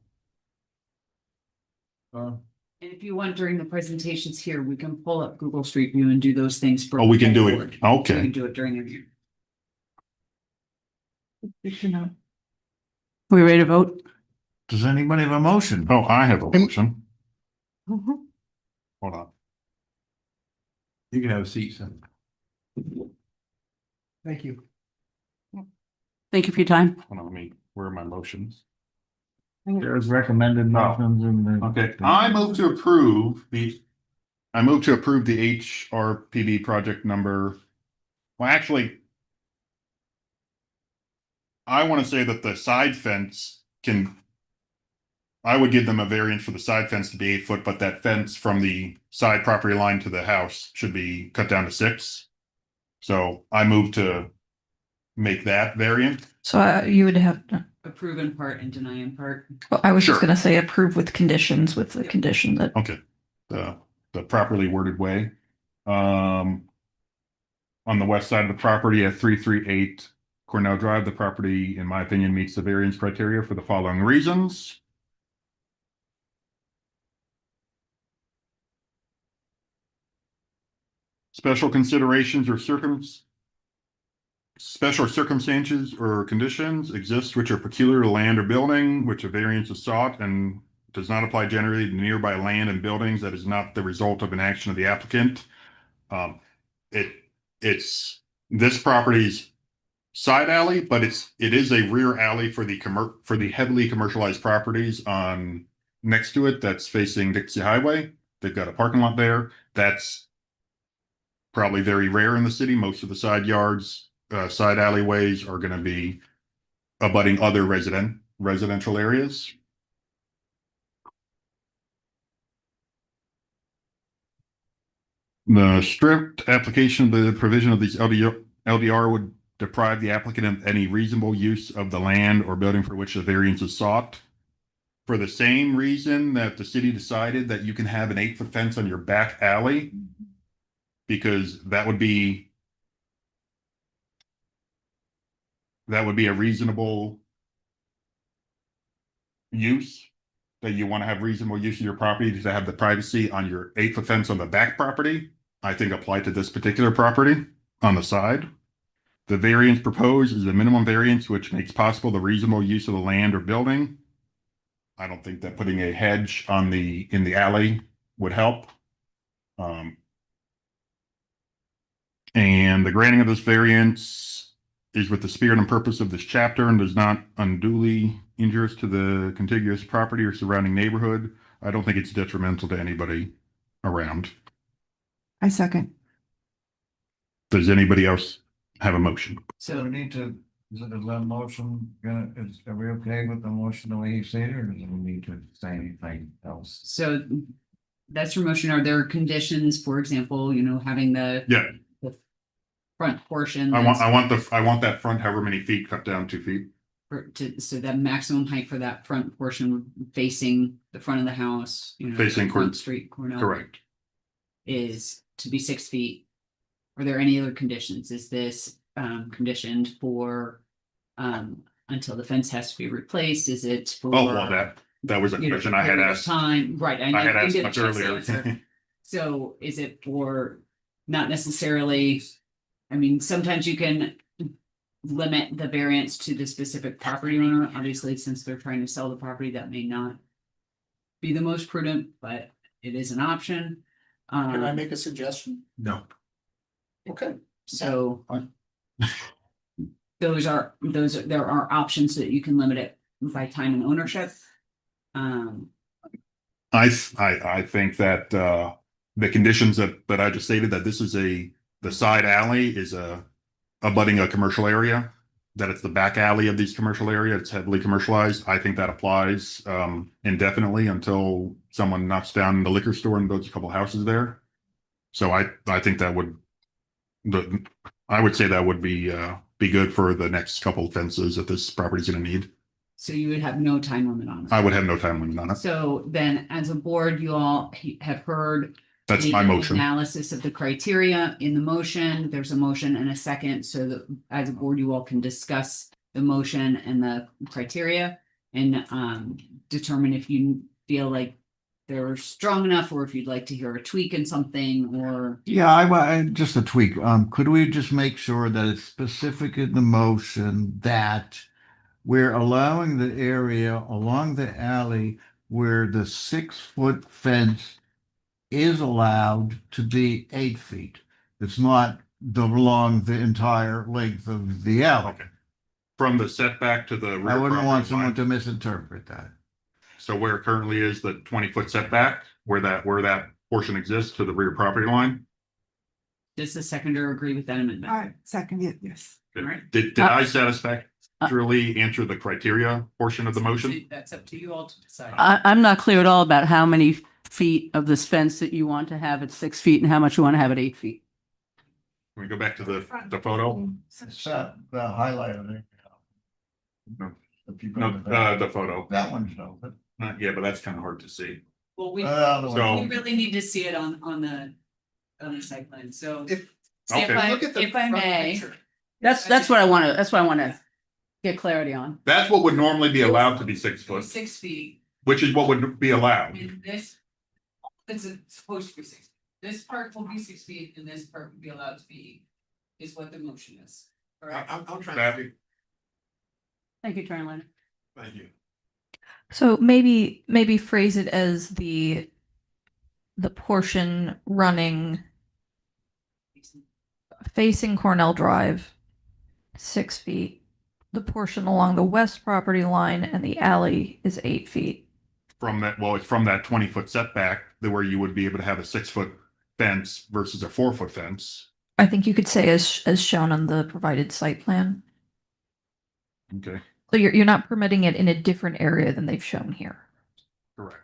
And if you want during the presentations here, we can pull up Google Street View and do those things for. Oh, we can do it. forward. We Okay. can do it during the review. Good to know. We ready to vote? Does anybody have a motion? Oh, I have a motion. Hold on. You can have a seat, son. Thank you. Thank you for your time. Hold on, where are my motions? There's recommended motions in the. Okay, I move to approve the HRPB project number. Well, actually, I want to say that the side fence I would give them a variance for the side fence to be 8 foot, but that fence from the side property line to the house should be cut down to 6. So I move to make that variant. So you would have. Approve in part and deny in part. Well, I was just Sure. going to say approve with conditions, with the condition that. Okay, the properly worded way. On the west side of the property at 338 Cornell Drive, the property, in my opinion, meets the variance criteria for the following reasons. Special considerations or special circumstances or conditions exist which are peculiar to land or building, which a variance is sought and does not apply generally to nearby land and buildings that is not the result of an action of the applicant. It's this property's side alley, but it is a rear alley for the heavily commercialized properties on next to it that's facing Dixie Highway. They've got a parking lot there. That's probably very rare in the city. Most of the side yards, side alleyways are going to be abutting other residential areas. The strict application of the provision of these LDR would deprive the applicant of any reasonable use of the land or building for which the variance is sought. For the same reason that the city decided that you can have an 8-foot fence on your back alley, because that would be a reasonable use, that you want to have reasonable use of your property to have the privacy on your 8-foot fence on the back property, I think apply to this particular property on the side. The variance proposed is the minimum variance which makes possible the reasonable use of the land or building. I don't think that putting a hedge in the alley would help. And the granting of this variance is with the spirit and purpose of this chapter and does not unduly injurious to the contiguous property or surrounding neighborhood. I don't think it's detrimental to anybody around. I second. Does anybody else have a motion. So we So need to, is it a motion, are we okay with the motion the way you said it, or do we need to say anything else? So that's your motion. Are there conditions, for example, having the Yeah, front portion? I want that front however many feet cut down 2 feet. So that maximum height for that front portion facing the front of the house, Facing Front Street, Cornell. Correct. Is to be 6 feet. Are there any other conditions? Is this conditioned for until the fence has to be replaced? Is it for? Oh, well, that was a question I had period of asked. Time, right, I had you asked did much just earlier. answer. So is it for not necessarily, I mean, sometimes you can limit the variance to the specific property owner. Obviously, since they're trying to sell the property, that may not be the most prudent, but it is an option. Can I make a suggestion? No. Okay. So there are options that you can limit it by time and ownership. I think that the conditions that I just stated, that this is the side alley is abutting a commercial area, that it's the back alley of these commercial area, it's heavily commercialized. I think that applies indefinitely until someone knocks down the liquor store and builds a couple houses there. So I think that would I would say that would be good for the next couple fences that this property's going to need. So you would have no time limit on it. I would have no time limit on it. So then, as a board, you all have heard That's the my motion. analysis of the criteria in the motion. There's a motion and a second, so that as a board, you all can discuss the motion and the criteria and determine if you feel like they're strong enough, or if you'd like to hear a tweak in something, or Yeah, I just a tweak. Could we just make sure that it's specific in the motion that we're allowing the area along the alley where the 6-foot fence is allowed to be 8 feet. It's not along the entire length of the alley. Okay. From the setback to the rear I wouldn't property want someone line. to misinterpret that. So where it currently is the 20-foot setback, where that portion exists to the rear property line. does the seconder agree with that amendment? I second it, yes. Right. Did I satisfactorily answer the criteria portion of the motion? That's up to you all to decide. I'm not clear at all about how many feet of this fence that you want to have at 6 feet and how much you want to have at 8 feet. Can we go back to the photo? It's the highlighter there. No. If you go No, to that, the photo. that one shows it. Yeah, but that's kind of hard to see. Well, we So- really need to see it on the site plan, so. If- Okay. Look at the If I front may. picture. That's what I want to get clarity on. That's what would normally be allowed to be 6 foot, 6 feet, which is what would be allowed. and this, it's supposed to be 6 feet. This part will be 6 feet, and this part will be allowed to be, is what the motion is. Correct? I'm trying That- to, Thank you, Attorney Leonard. thank you. So maybe phrase it as the portion running facing Cornell Drive, 6 feet. The portion along the west property line and the alley is 8 feet. It's from that 20-foot setback where you would be able to have a 6-foot fence versus a 4-foot fence. I think you could say as shown on the provided site plan. Okay, So you're not permitting it in a different area than they've shown here. correct.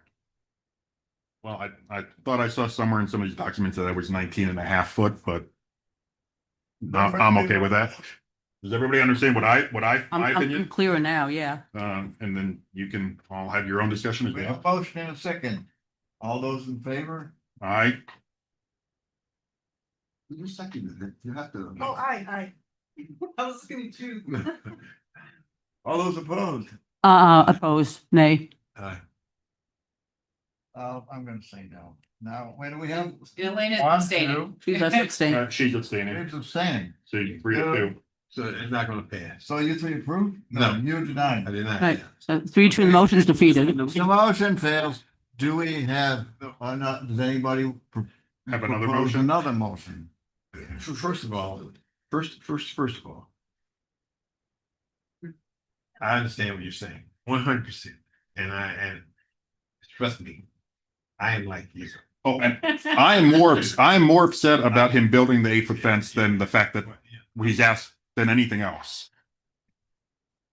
Well, I thought I saw somewhere in some of these documents that was 19.5 foot, but I'm okay with that. Does everybody understand my I'm opinion? clearer now, yeah. And then you can all have your own discussion as We have well. a motion in a second. All those in favor? All right, You seconded it, you have to. Oh, I was going to. All those opposed? Opposed, nay. I'm gonna say no. Now, when do we have? Elena One, abstaining. two. She's abstaining. she's abstaining, It's abstaining. so you 3-2. So it's not gonna pass. So you three approve? No. You deny. I did not. Right, so 3-2, the motion's defeated. The motion fails. Do we have, does anybody Have another propose motion? another motion? First of all, I understand what you're saying, 100%. And trust me, I am like you. Oh, and I'm more upset about him building the 8-foot fence than the fact that he's asked than anything else.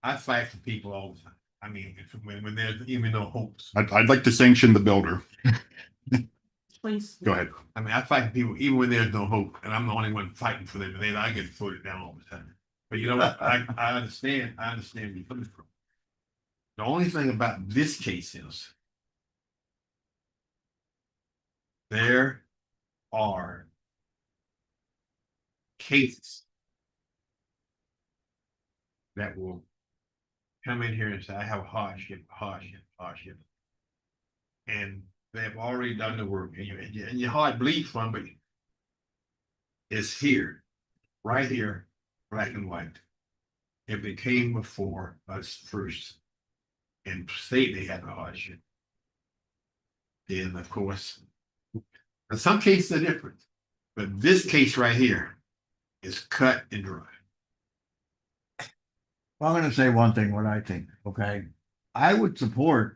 I fight for people all the time. I mean, when there's even no hopes. I'd like to sanction the builder. Please. Go ahead. I mean, I fight for people even when there's no hope, and I'm the only one fighting for them, and then I get voted down all the time. But you know what? I understand. I understand where you're coming from. The only thing about this case is there are cases that will come in here and say, I have a hardship. And they have already done the work, and your heart bleeds for them, but it's here, right here, black and white. If it came before us first and say they had a hardship, then of course, in some cases are different, but this case right here is cut and dry. I'm gonna say one thing, what I think, okay? I would support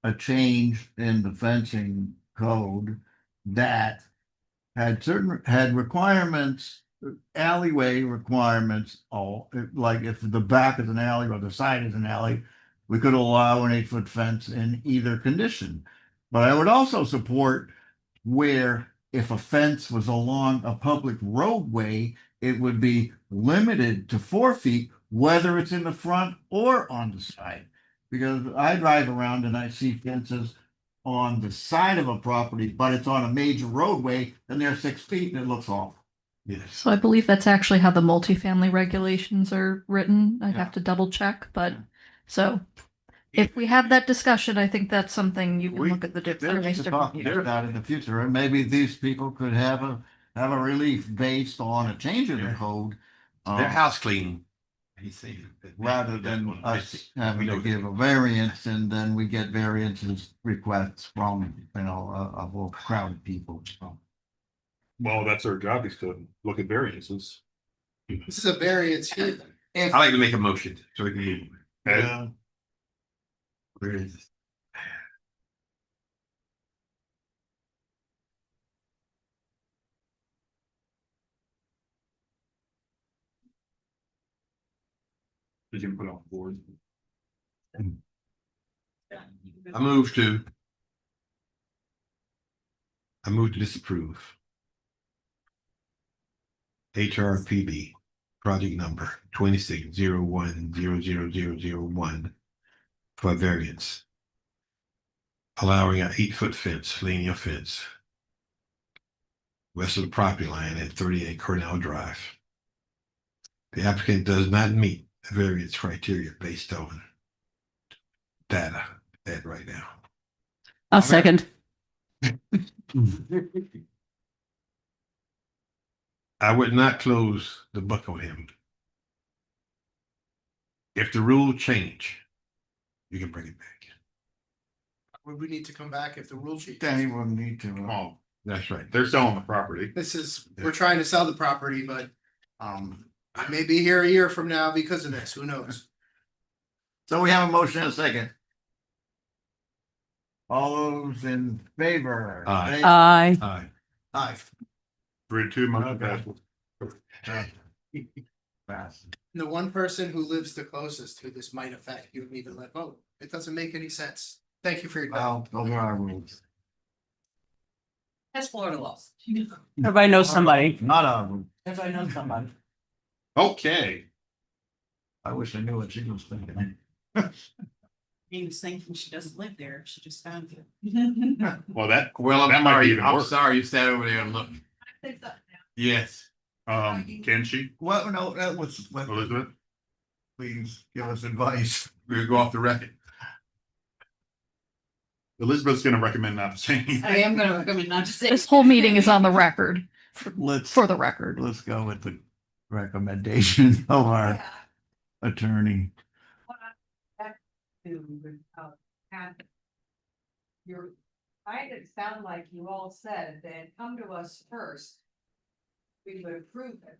a change in the fencing code that had requirements, alleyway requirements, all, like if the back is an alley or the side is an alley, we could allow an 8-foot fence in either condition. But I would also support where if a fence was along a public roadway, it would be limited to 4 feet, whether it's in the front or on the side. Because I drive around and I see fences on the side of a property, but it's on a major roadway, and they're 6 feet and it looks awful. Yes. So I believe that's actually how the multifamily regulations are written. I'd Yeah. have to double check, but so if we have that discussion, I think that's something you can look at the There's different. to talk about that in the future, and maybe these people could have a relief based on a change in the code. Their house cleaning. He's saying that Rather than us having to give a variance, and then we get variances requests from, a whole crowd of people, so. Well, that's our job, is to look at variances. This is a variance here. I like to make a motion so we can move. Ed? Where is this? Did you put on board? I move to disapprove. Hrpb, project number 2601000001 for variance. Allowing an 8-foot fence, linear fence. West of the property line at 38 Cornell Drive. The applicant does not meet the variance criteria based on data at right now. I'll second. I would not close the book on him. If the rule change, you can bring it back. Would we need to come back if the rule changes? Then he wouldn't need to. Oh, That's right. they're selling the property. We're trying to sell the property, but I may be here a year from now because of this, who knows? So we have a motion and a second. All those in favor? Aye. Aye. Aye. Aye. 3-2, motion passes. Pass. The one person who lives the closest who this might affect, you would even let vote. It doesn't make any sense. Thank you for your time. Well, those are our rules. That's Florida laws. Everybody knows somebody. Not our rules. Everybody knows somebody. Okay, I wish I knew what she was thinking. He was thinking she doesn't live there. She just found it. well, that Well, That I'm might be sorry. even I'm worse. sorry you sat over there and looked. Yes. can she, Well, no, that was, Elizabeth? please give us advice. We'll go off the record. Elizabeth's gonna recommend not to say anything. I am gonna recommend not to say. This whole meeting is on the record, Let's, for the record. let's go with the recommendation of our attorney. You're, I it sound like you all said that come to us first. We would approve it.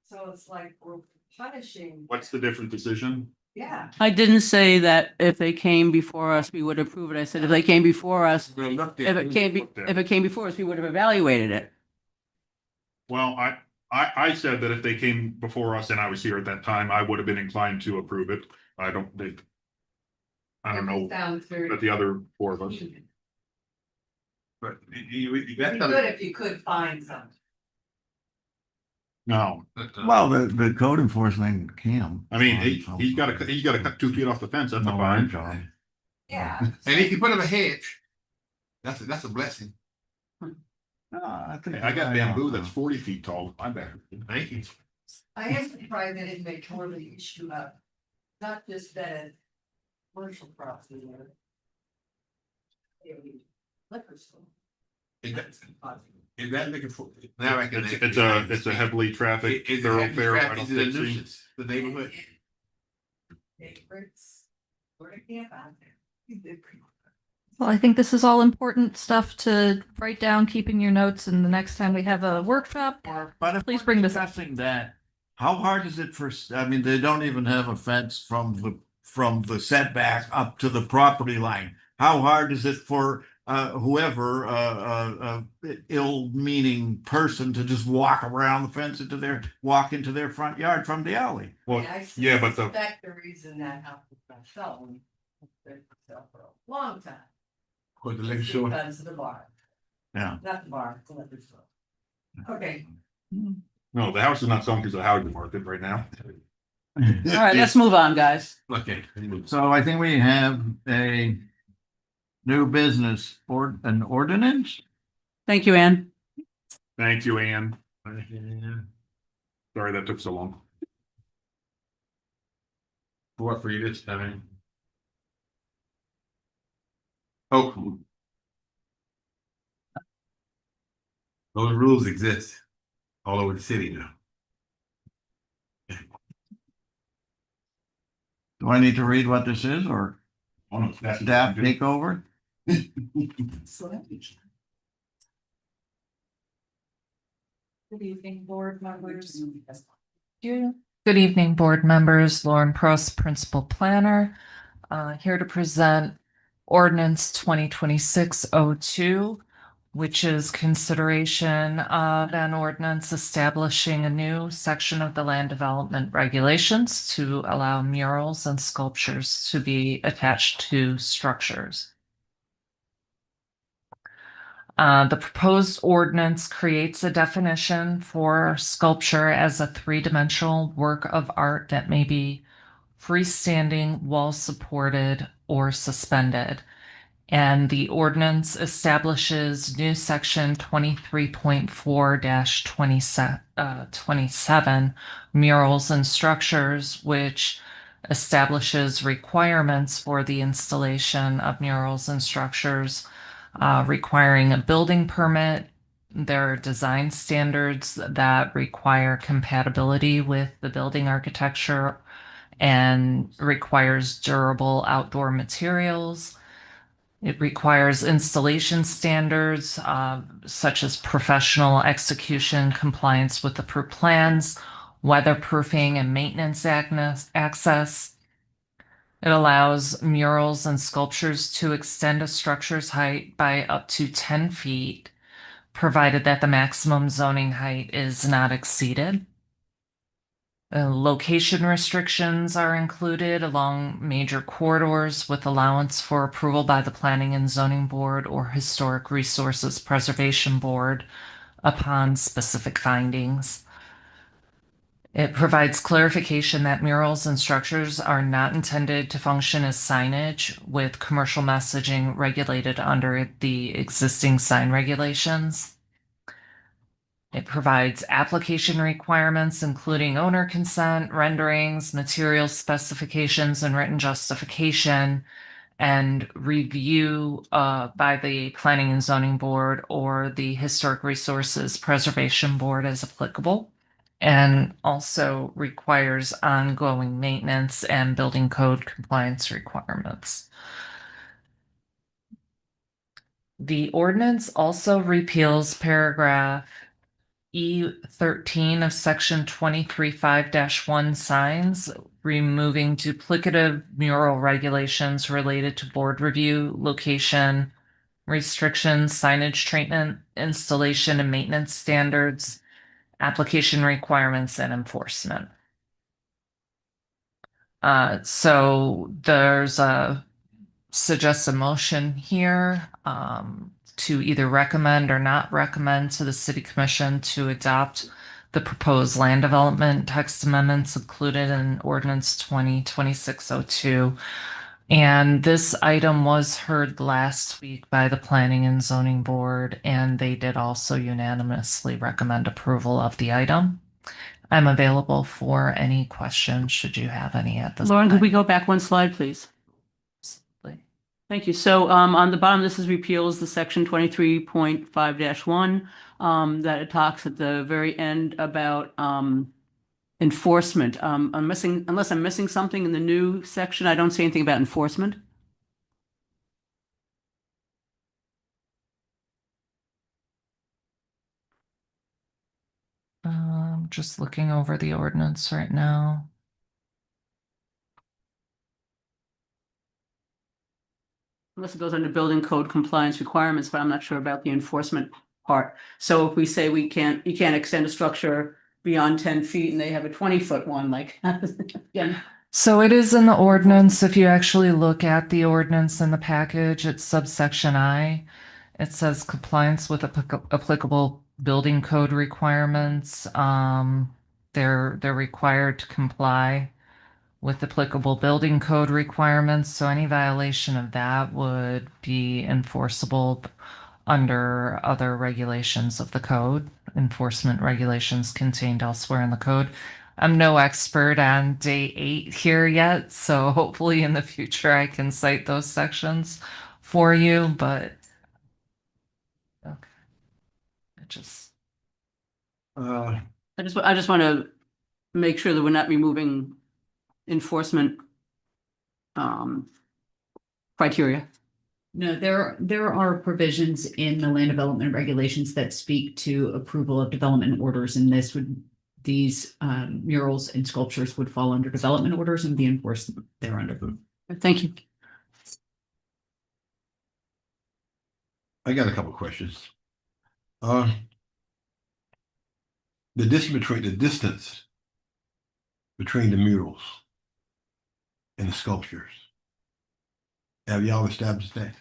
So it's like we're punishing. What's the different decision? Yeah. I didn't say that if they came before us, we would approve it. I said if they came before us, if it came before us, we would have evaluated it. Well, I said that if they came before us and I was here at that time, I would have been inclined to approve it. I don't think. I don't know Sounds very. about the other four of us. But It'd be good if you could find some. No, Well, the code enforcement can. I mean, he's got to cut 2 feet off the fence. That's a No, our fine. job. Yeah. and if you put up a hedge, that's a blessing. No, I think. I got bamboo that's 40 feet tall. I'm back. Thank you. I am surprised they didn't make more of an issue of, not just that commercial property. Liquor store. Is that looking for, now I can. It's a heavily trafficked Is it thoroughfare. I don't Is it a think so. nuisance, the neighborhood? Neighbors, where to camp out there. Well, I think this is all important stuff to write down, keep in your notes, and the next time we have a workshop, But if please we're bring this up. discussing that, how hard is it for, I mean, they don't even have a fence from the setback up to the property line. How hard is it for whoever, ill-meaning person to just walk around the fence walk into their front yard from the alley? Well, I yeah, but suspect the reason that house was not selling for a long time. Or the liquor is store? Because of the bar. Yeah. Not the bar, the liquor store. Okay. no, the house is not selling because of the housing market right now. All right, let's move on, guys. Okay. So I think we have a new business or an ordinance? Thank you, Ann. Thank you, Ann. Sorry that took so long. What for you this time? Oh. Those rules exist all over the city now. Do I need to read what this is or Oh, no, that's staff take over? Good evening, board members. Good evening, board members. Lauren Prost, Principal Planner, here to present Ordinance 2026-02, which is consideration of an ordinance establishing a new section of the land development regulations to allow murals and sculptures to be attached to structures. The proposed ordinance creates a definition for sculpture as a three-dimensional work of art that may be freestanding, wall-supported, or suspended. And the ordinance establishes new section 23.4-27 murals and structures, which establishes requirements for the installation of murals and structures, requiring a building permit. There are design standards that require compatibility with the building architecture and requires durable outdoor materials. It requires installation standards such as professional execution, compliance with approved plans, weatherproofing, and maintenance access. It allows murals and sculptures to extend a structure's height by up to 10 feet, provided that the maximum zoning height is not exceeded. Location restrictions are included along major corridors with allowance for approval by the Planning and Zoning Board or Historic Resources Preservation Board upon specific findings. It provides clarification that murals and structures are not intended to function as signage, with commercial messaging regulated under the existing sign regulations. It provides application requirements, including owner consent, renderings, material specifications, and written justification, and review by the Planning and Zoning Board or the Historic Resources Preservation Board as applicable, and also requires ongoing maintenance and building code compliance requirements. The ordinance also repeals paragraph E13 of section 23.5-1 signs, removing duplicative mural regulations related to board review, location, restrictions, signage treatment, installation, and maintenance standards, application requirements and enforcement. So there's a suggested motion here to either recommend or not recommend to the City Commission to adopt the proposed land development text amendments included in Ordinance 2026-02. And this item was heard last week by the Planning and Zoning Board, and they did also unanimously recommend approval of the item. I'm available for any questions, should you have any at this Lauren, time. could we go back one slide, please? Absolutely. Thank you. So on the bottom, this is repeals the section 23.5-1 that it talks at the very end about enforcement. Unless I'm missing something in the new section, I don't see anything about enforcement. Just looking over the ordinance right now. Unless it goes under building code compliance requirements, but I'm not sure about the enforcement part. So if we say you can't extend a structure beyond 10 feet and they have a 20-foot one, like, again. So it is in the ordinance. If you actually look at the ordinance in the package, it's subsection I. It says compliance with applicable building code requirements. They're required to comply with applicable building code requirements. So any violation of that would be enforceable under other regulations of the code, enforcement regulations contained elsewhere in the code. I'm no expert on day 8 here yet, so hopefully in the future I can cite those sections for you, but okay. Uh, I just want to make sure that we're not removing enforcement criteria. No, there are provisions in the land development regulations that speak to approval of development orders, and these murals and sculptures would fall under development orders and be enforced thereunder. Thank you. I got a couple of questions. The distance between the murals and the sculptures. Have y'all established that?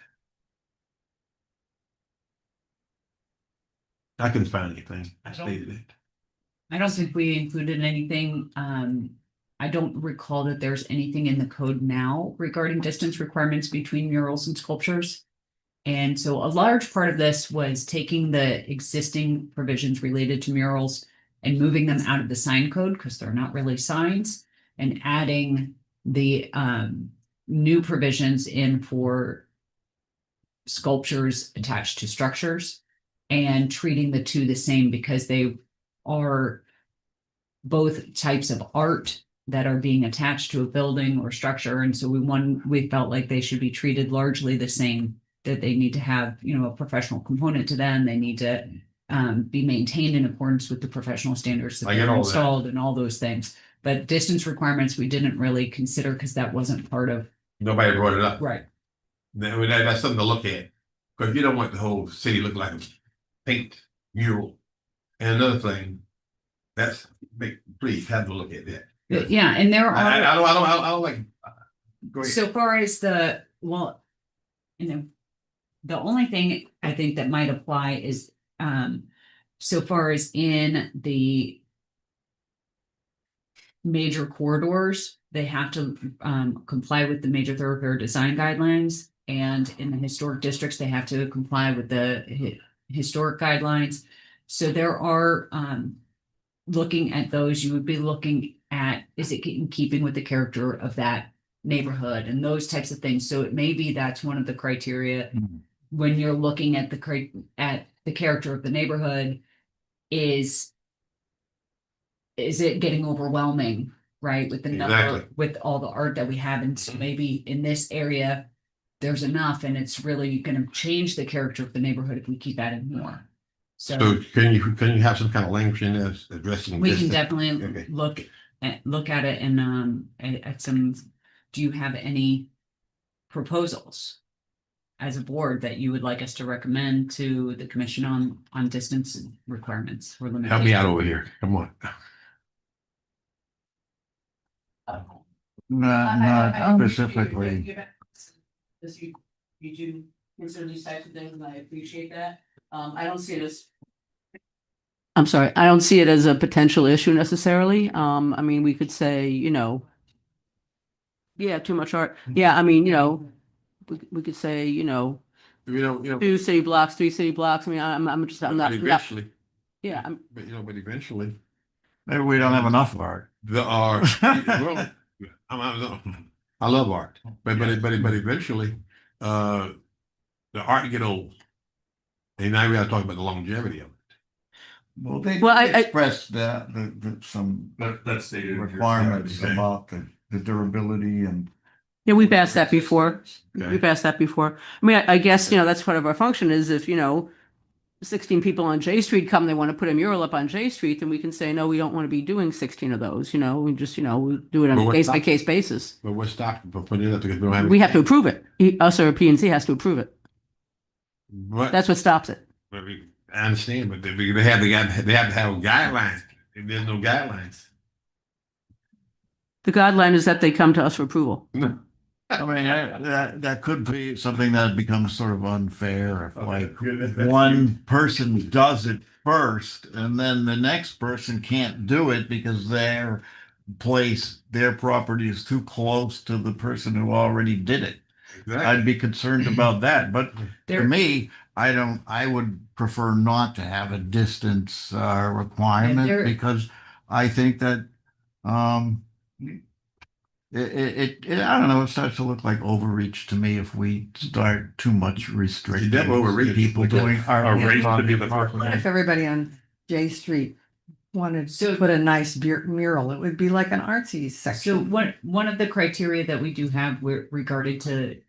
I couldn't find anything. I stated it. I don't think we included anything. I don't recall that there's anything in the code now regarding distance requirements between murals and sculptures. And so a large part of this was taking the existing provisions related to murals and moving them out of the sign code because they're not really signs, and adding the new provisions in for sculptures attached to structures and treating the two the same because they are both types of art that are being attached to a building or structure. And so we felt like they should be treated largely the same, that they need to have, a professional component to them. They need to be maintained in accordance with the professional standards that they're installed and all those things. But distance requirements, we didn't really consider because that wasn't part of. Nobody brought it up. Right. That's something to look at. Because you don't want the whole city look like a paint mural. And another thing, please have a look at that. Yeah, and there are. I don't like. Go ahead. So far as the only thing I think that might apply is so far as in the major corridors, they have to comply with the major thoroughfare design guidelines, and in the historic districts, they have to comply with the historic guidelines. So there are looking at those, you would be looking at, is it in keeping with the character of that neighborhood and those types of things. So it may be that's one of the criteria when you're looking at the character of the neighborhood. Is it getting overwhelming, right, with the number, with all the art that we have? And so maybe in this area there's enough, and it's really going to change the character of the neighborhood if we keep adding more. So can you have some kind of language in there addressing we this? can definitely look at it and at some. Do you have any proposals? as a board that you would like us to recommend to the commission on distance requirements or limitations. Help me out over here. Come on. Not specifically. You do consider these types of things, and I appreciate that. I don't see it as. I'm sorry, I don't see it as a potential issue necessarily. I mean, we could say, yeah, too much art. Yeah, I mean, we could say, two city blocks, 3 city blocks. I mean, I'm not. Eventually, Yeah, but eventually, Maybe we don't have enough art. the art. Well, I love art, but eventually, the art get old, and now we got to talk about the longevity of it. Well, they Well, I- expressed that, some That's stated. requirements about the durability and. Yeah, we've asked that before. Okay. We've asked that before. I mean, I guess, that's part of our function is if, 16 people on J Street come, they want to put a mural up on J Street, then we can say, no, we don't want to be doing 16 of those, we just, we do it on But a what- case by case basis. But what's stopping from putting it up because we don't have. We have to approve it. Us or P and Z has to approve it. But That's what stops it. I understand, but they have to have guidelines. If there's no guidelines. The guideline is that they come to us for approval. I mean, that could be something that becomes sort of unfair if like one person does it first and then the next person can't do it because their property is too close to the person who already did it. I'd be concerned about that, but to me, I would prefer not to have a distance requirement because I think that I don't know, it starts to look like overreach to me if we start too much restricting people doing art. What if everybody on J Street wanted to put a nice mural? It would be like an artsy So section. one of the criteria that we do have regarding to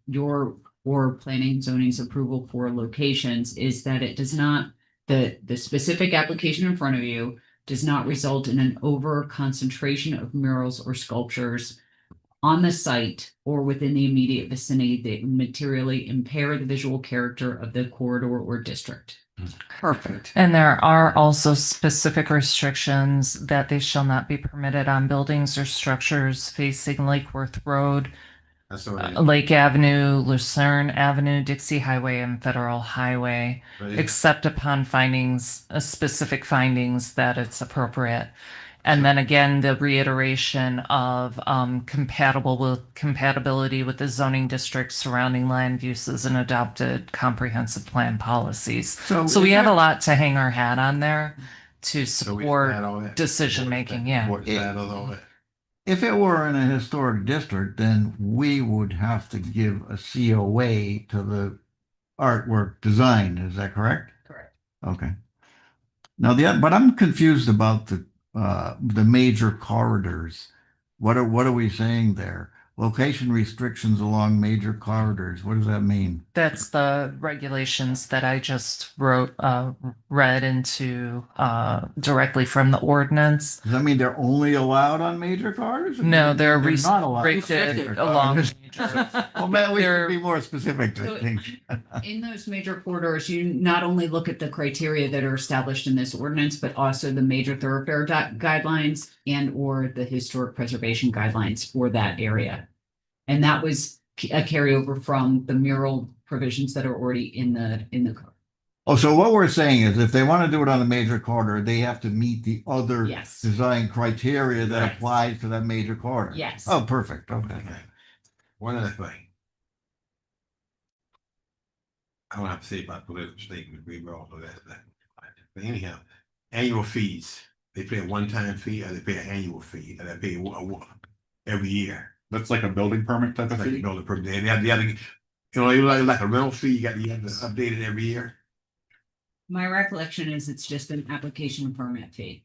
your or planning and zoning's approval for locations is that it does not, the specific application in front of you does not result in an over concentration of murals or sculptures on the site or within the immediate vicinity that materially impair the visual character of the corridor or district. Perfect. And there are also specific restrictions that they shall not be permitted on buildings or structures facing Lake Worth Road, Lake Avenue, Lucerne Avenue, Dixie Highway, and Federal Highway, except upon specific findings that it's appropriate. And then again, the reiteration of compatibility with the zoning districts surrounding land uses and adopted comprehensive plan policies. So we have a lot to hang our hat on there to support decision making. Yeah. If it were in a historic district, then we would have to give a COA to the artwork design. Is that correct? Correct. Okay. Now but I'm confused about the major corridors. What are we saying there? Location restrictions along major corridors. What does that mean? That's the regulations that I just read into directly from the ordinance. Does that mean they're only allowed on major corridors? No, they're not allowed. restricted along major. Well, man, we should be more specific, I think. In those major corridors, you not only look at the criteria that are established in this ordinance, but also the major thoroughfare guidelines and or the historic preservation guidelines for that area. And that was a carryover from the mural provisions that are already in the code. Oh, so what we're saying is if they want to do it on a major corridor, they have to meet the other Yes. design criteria that Correct. applies to that major corridor. Yes. Oh, perfect. Okay. One other thing. I don't have to say about political statement, we were all of that. But anyhow, annual fees, they pay a one-time fee or they pay an annual fee, and they pay every year. That's like a building permit type of Like fee? you build it per day. They have to, like a rental fee, you have to update it every year. My recollection is it's just an application permit fee.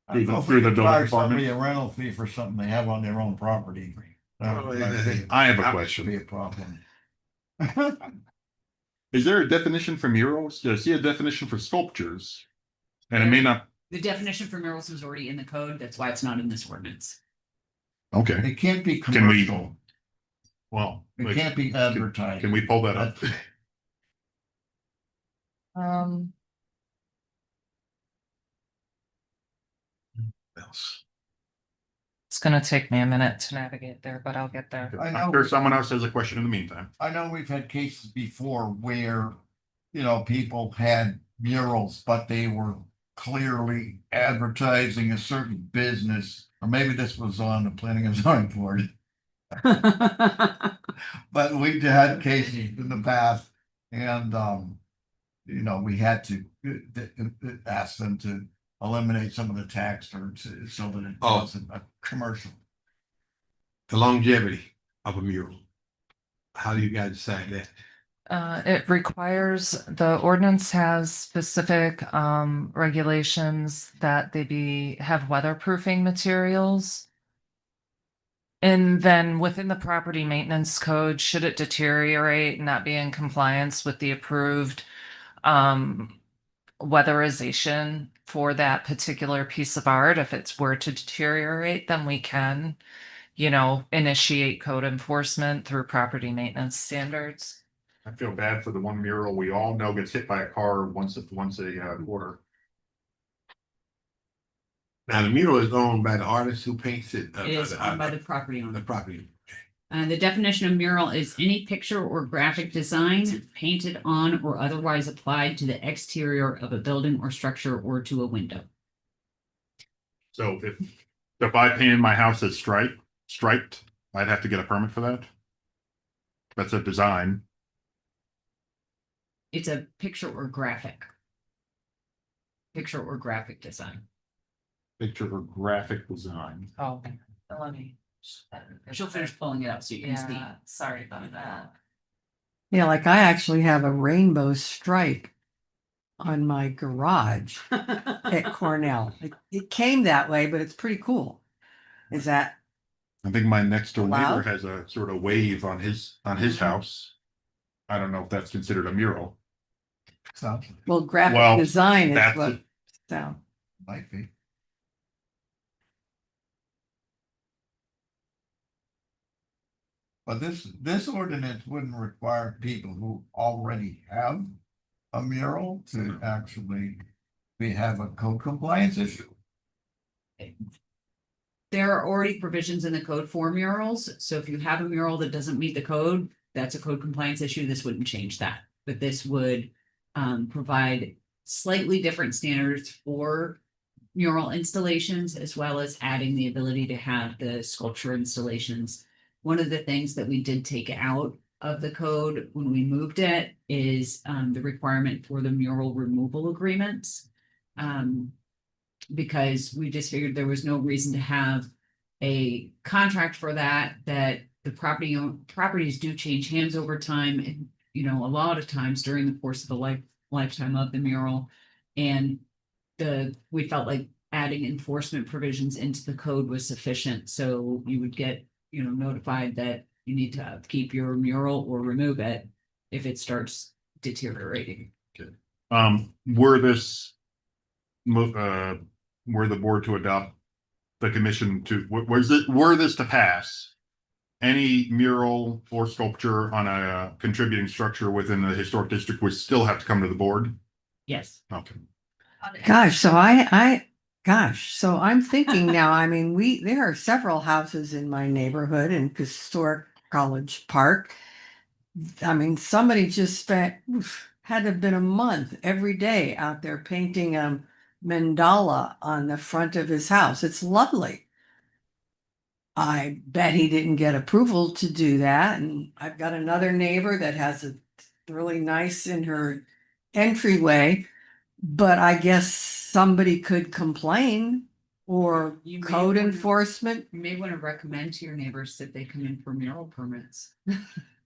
I don't know if Through we the could building charge somebody department? a rental fee for something they have on their own property. I have a That question. would be a problem. Is there a definition for murals? Do I see a definition for sculptures? And it may not, The definition for murals was already in the code. That's why it's not in this ordinance. okay. It can't be Can we- commercial. Well, It like, can't be advertised. can we pull that up? Um, Else. it's gonna take me a minute to navigate there, but I'll get there. I know. I'm sure someone else has a question in the meantime. I know we've had cases before where, you know, people had murals, but they were clearly advertising a certain business, or maybe this was on the planning and zoning board. But we've had cases in the past and, you know, we had to ask them to eliminate some of the text or so that it Oh. wasn't a commercial. The longevity of a mural. How do you guys decide that? It requires, the ordinance has specific regulations that they have weatherproofing materials. And then within the property maintenance code, should it deteriorate and not be in compliance with the approved weatherization for that particular piece of art, if it's were to deteriorate, then we can, initiate code enforcement through property maintenance standards. I feel bad for the one mural we all know gets hit by a car once a quarter. Now, the mural is owned by the artist who paints it. It is owned by the property The owner. property. The definition of mural is any picture or graphic design painted on or otherwise applied to the exterior of a building or structure or to a window. So if I painted my house as striped, I'd have to get a permit for that. That's a design. It's a picture or graphic. Picture or graphic design. Picture or graphic design. Oh, let me. She'll finish pulling it up so you can see. Yeah, sorry about that. Yeah, like I actually have a rainbow stripe on my garage at Cornell. It came that way, but it's pretty cool. Is that I think my next door neighbor allowed? has a sort of wave on his house. I don't know if that's considered a mural. So, Well, graphic Well, design is that's what, it. so. might be. But this ordinance wouldn't require people who already have a mural to actually have a code compliance issue. There are already provisions in the code for murals, so if you have a mural that doesn't meet the code, that's a code compliance issue. This wouldn't change that. But this would provide slightly different standards for mural installations, as well as adding the ability to have the sculpture installations. One of the things that we did take out of the code when we moved it is the requirement for the mural removal agreements. Because we just figured there was no reason to have a contract for that the properties do change hands over time, and a lot of times during the course of the lifetime of the mural. And we felt like adding enforcement provisions into the code was sufficient, so you would get notified that you need to keep your mural or remove it if it starts deteriorating. Were the board to adopt the commission were this to pass, any mural or sculpture on a contributing structure within the historic district would still have to come to the board? Yes. Okay. Gosh, so so I'm thinking now, I mean, there are several houses in my neighborhood in historic College Park. I mean, somebody just spent, had to have been a month every day out there painting mandala on the front of his house. It's lovely. I bet he didn't get approval to do that. And I've got another neighbor that has a really nice in her entryway, but I guess somebody could complain or You may code wanna- enforcement. You may want to recommend to your neighbors that they come in for mural permits.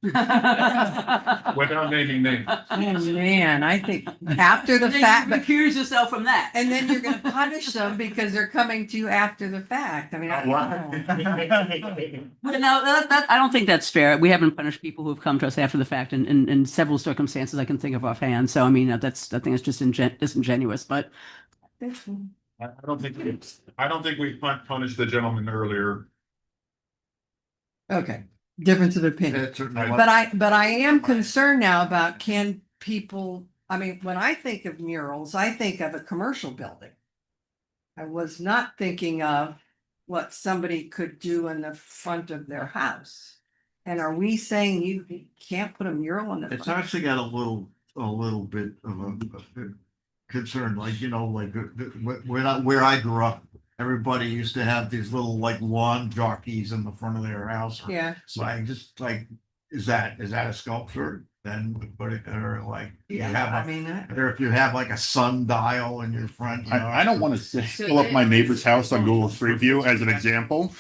Without naming names. Oh man, I think after the fact, but Recuse yourself from that. and then you're gonna punish them because they're coming to you after the fact. I mean, I But no, I don't think that's fair. We haven't punished people who've come to us after the fact in several circumstances I can think of offhand. So I mean, I think it's just disingenuous, but. I don't think we punished the gentleman earlier. Okay, difference of opinion. That's certainly But I am concerned now about can people, I mean, when I think of murals, I think of a commercial building. I was not thinking of what somebody could do in the front of their house. And are we saying you can't put a mural in the It's front? actually got a little bit of a concern, like, like where I grew up, everybody used to have these little like lawn jockeys in the front of their house. Yeah. So I just like, is that a sculpture? Then put it, or like, you have I mean, or if you have like a sundial in your front. I don't want to So pull up my then- neighbor's house on Google Street View as an example.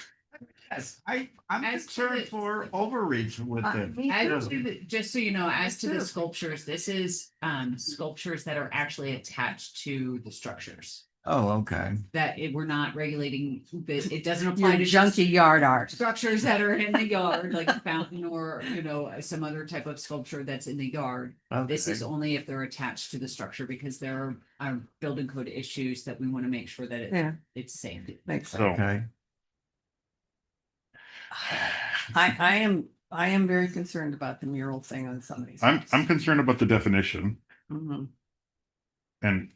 Yes, I'm As to concerned the- for overreach with this. As to the, just so you know, as to Me the too. sculptures, this is sculptures that are actually attached to the structures. Oh, okay. That we're not regulating, it doesn't your apply to just junky yard art. structures that are in the yard, like a fountain or, some other type of sculpture that's in the yard. This is only if they're attached to the structure because there are building code issues that we want to make sure that Yeah, it's safe. makes sense. So Okay. I am very concerned about the mural thing on some of these. I'm concerned about the definition, Mhm. and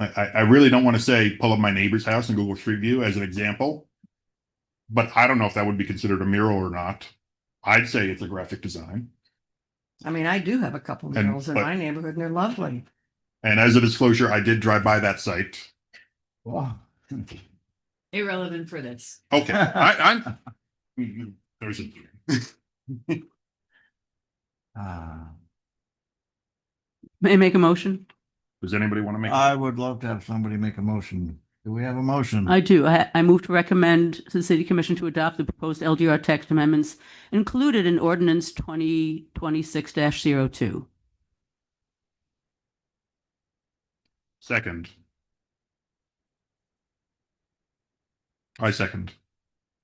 I really don't want to say pull up my neighbor's house in Google Street View as an example. But I don't know if that would be considered a mural or not. I'd say it's a graphic design. I mean, I do have a couple And- murals in but- my neighborhood and they're lovely. And as a disclosure, I did drive by that site. Irrelevant for this. Okay, I'm. There's a. May I make a motion? Does anybody want to make? I would love to have somebody make a motion. Do we have a motion? I do. I move to recommend to the City Commission to adopt the proposed LGR text amendments included in Ordinance 2026-02. Second. I second.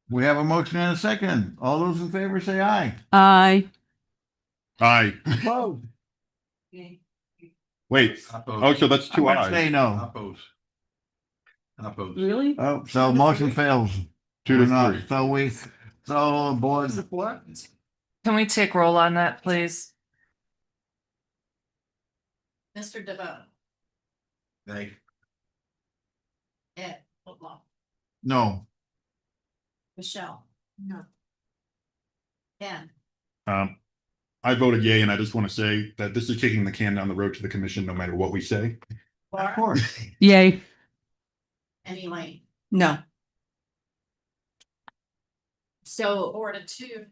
We have a motion and a second. All those in favor say aye. Aye. Aye. Whoa. Wait. Oh, so that's two I say ayes. no. Oppose. Oppose. Really? Oh, so motion fails. Two We're to not- three. So board, Can we take roll on that, please? Mr. DeVoe, Nay. Ed Whitlaw, no. Michelle. No. Ken, I voted yay, and I just want to say that this is kicking the can down the road to the commission, no matter what we say. Of course. Yay. and Elaine. No. So 4-2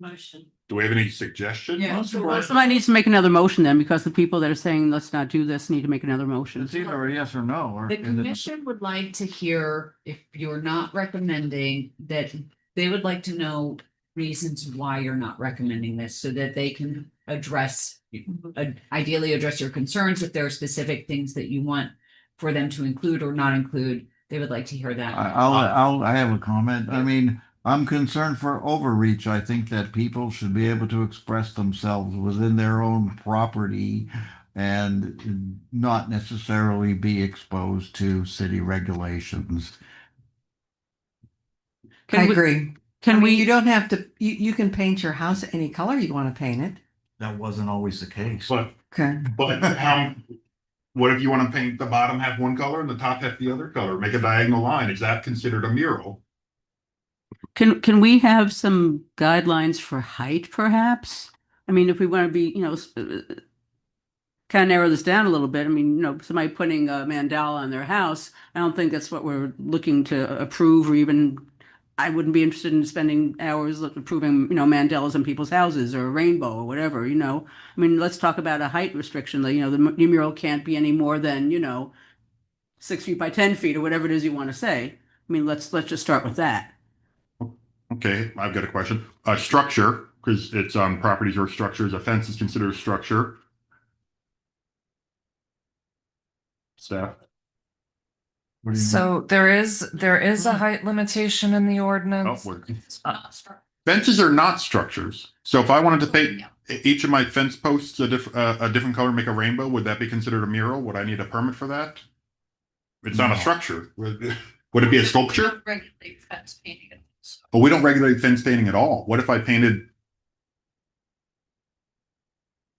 motion. Do we have any suggestions? Yeah. Well, somebody needs to make another motion then, because the people that are saying let's not do this need to make another motion. It's either a yes or no, or. the is it- commission would like to hear, if you're not recommending, that they would like to know reasons why you're not recommending this so that they can address, ideally address your concerns. If there are specific things that you want for them to include or not include, they would like to hear that. I have a comment. I mean, I'm concerned for overreach. I think that people should be able to express themselves within their own property and not necessarily be exposed to city regulations. I agree. Can I mean, we? you don't have to, you can paint your house any color you want to paint it. That wasn't always the case. But, Okay. what if you want to paint the bottom half one color and the top half the other color? Make a diagonal line. Is that considered a mural? Can we have some guidelines for height, perhaps? I mean, if we want to be, kind of narrow this down a little bit. I mean, somebody putting a mandala on their house, I don't think that's what we're looking to approve, or even, I wouldn't be interested in spending hours approving, mandalas on people's houses or a rainbow or whatever, I mean, let's talk about a height restriction, the mural can't be any more than, 6 feet by 10 feet or whatever it is you want to say. I mean, let's just start with that. Okay, I've got a question. Structure, because it's on properties or structures. A fence is considered a structure. Staff. What do you mean? So there is a height limitation in the Oh, ordinance. fences are not structures. So if I wanted to paint each of my fence posts a different color, make a rainbow, would that be considered a mural? Would I need a permit for that? It's not a No. structure. Would it be a sculpture? Regulate fence painting. But we don't regulate fence painting at all. What if I painted